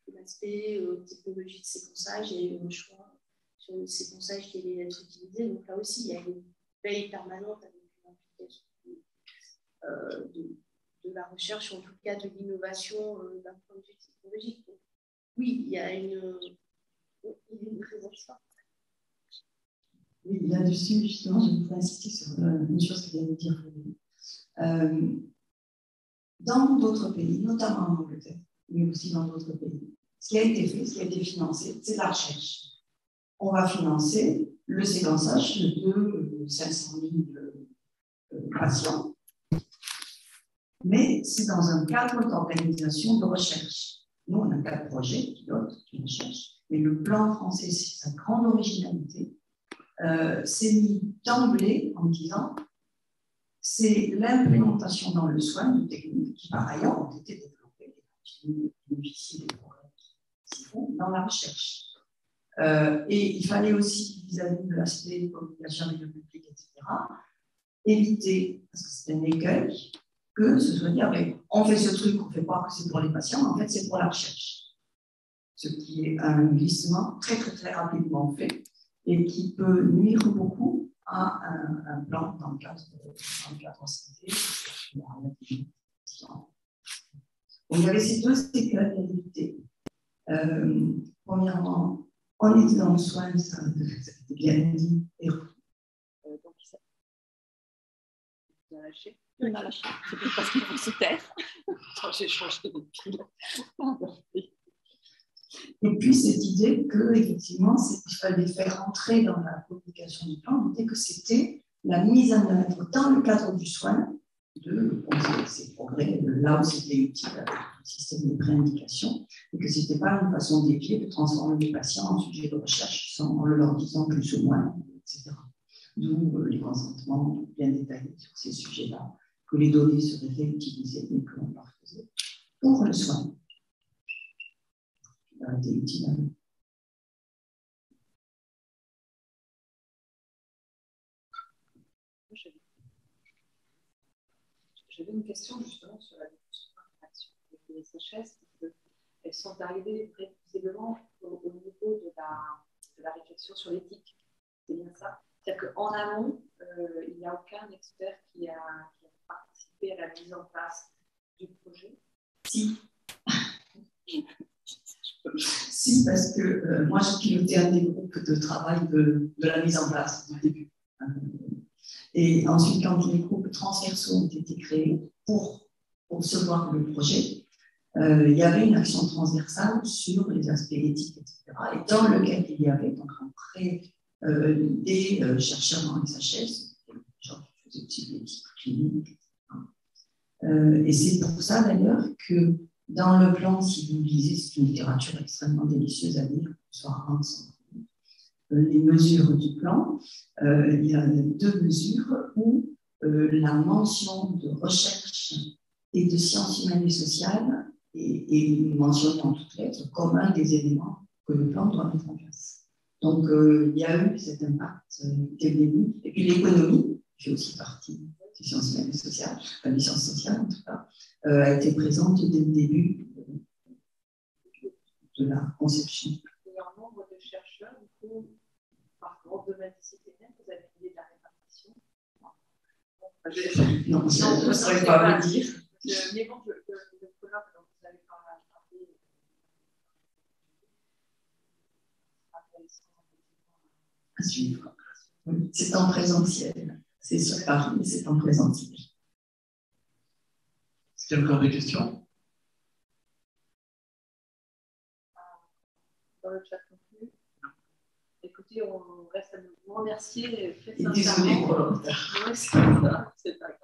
il y a l'aspect technologie de séquençage. Il y a eu un choix sur le séquençage qui allait être utilisé, donc là aussi il y a une veille permanente avec une implication de la recherche, en tout cas de l'innovation d'un point de vue technologique. Donc, oui, il y a une présence forte. Oui, là-dessus, justement, je voudrais insister sur une chose que vient de dire Frédéric. Dans d'autres pays, notamment en Angleterre, mais aussi dans d'autres pays, ce qui a été fait, ce qui a été financé, c'est la recherche. On va financer le séquençage de 500 000 patients, mais c'est dans un cadre d'organisation de recherche. Nous, on a 4 projets pilotes de recherche, mais le plan français, c'est sa grande originalité, s'est mis d'emblée en disant c'est l'implémentation dans le soin de techniques qui, par ailleurs, ont été développées et continuent de bénéficier des progrès qui s'y font dans la recherche. Et il fallait aussi, vis-à-vis de l'aspect communication avec le public, etc., éviter, parce que c'est un écueil, que ce soit dit, on fait ce truc, on fait croire que c'est pour les patients, en fait, c'est pour la recherche. Ce qui est un glissement très, très, très rapidement fait et qui peut nuire beaucoup à un plan dans le cadre santé. Donc, il y avait ces 2 écueils à éviter. Premièrement, on était dans le soin, ça a été bien dit. Et donc, on a lâché. On a lâché. C'est peut-être parce qu'il faut se taire. J'ai changé de pile. Et puis, cette idée qu'effectivement, il fallait faire entrer dans la communication du plan l'idée que c'était la mise en œuvre dans le cadre du soin de ces progrès, là où c'était utile avec le système de préindication, et que ce n'était pas une façon déviée de transformer les patients en sujets de recherche en leur disant plus ou moins, etc. D'où les consentements bien détaillés sur ces sujets-là, que les données seraient réutilisées, mais que l'on leur faisait pour le soin. J'avais une question justement sur la interaction avec les SHS. elles sont arrivées précisément au niveau de la réflexion sur l'éthique. C'est bien ça. C'est-à-dire qu'en amont, il n'y a aucun expert qui a participé à la mise en place du projet. Si. Si, parce que moi, j'ai piloté un des groupes de travail de la mise en place du début. Et ensuite, quand les groupes transversaux ont été créés pour concevoir le projet, il y avait une action transversale sur les aspects éthiques, etc. Et dans lequel il y avait, donc après, des chercheurs dans les SHS, des gens qui faisaient aussi de l'éthique clinique, etc. Et c'est pour ça d'ailleurs que dans le plan, si vous lisez, c'est une littérature extrêmement délicieuse à lire, soit ensemble. Les mesures du plan, il y a 2 mesures où la mention de recherche et de sciences humaines et sociales est mentionnée en toutes lettres comme un des éléments que le plan doit mettre en place. Donc, il y a eu cet impact dès le début. Et puis l'économie, qui fait aussi partie des sciences humaines et sociales, enfin des sciences sociales en tout cas, a été présente dès le début de la conception. Il y a un nombre de chercheurs, du coup, par domaine disciplinaire, vous avez une idée de la répartition? Non, je ne saurais pas vous dire. Mais bon, le colloque dont vous avez parlé, à suivre. Oui, c'est en présentiel. C'est sur Paris, mais c'est en présentiel. Est-ce qu'il y a encore des questions? Dans le chat non plus. Écoutez, on reste à vous remercier. Et désolé pour le retard. Oui, c'est pas grave.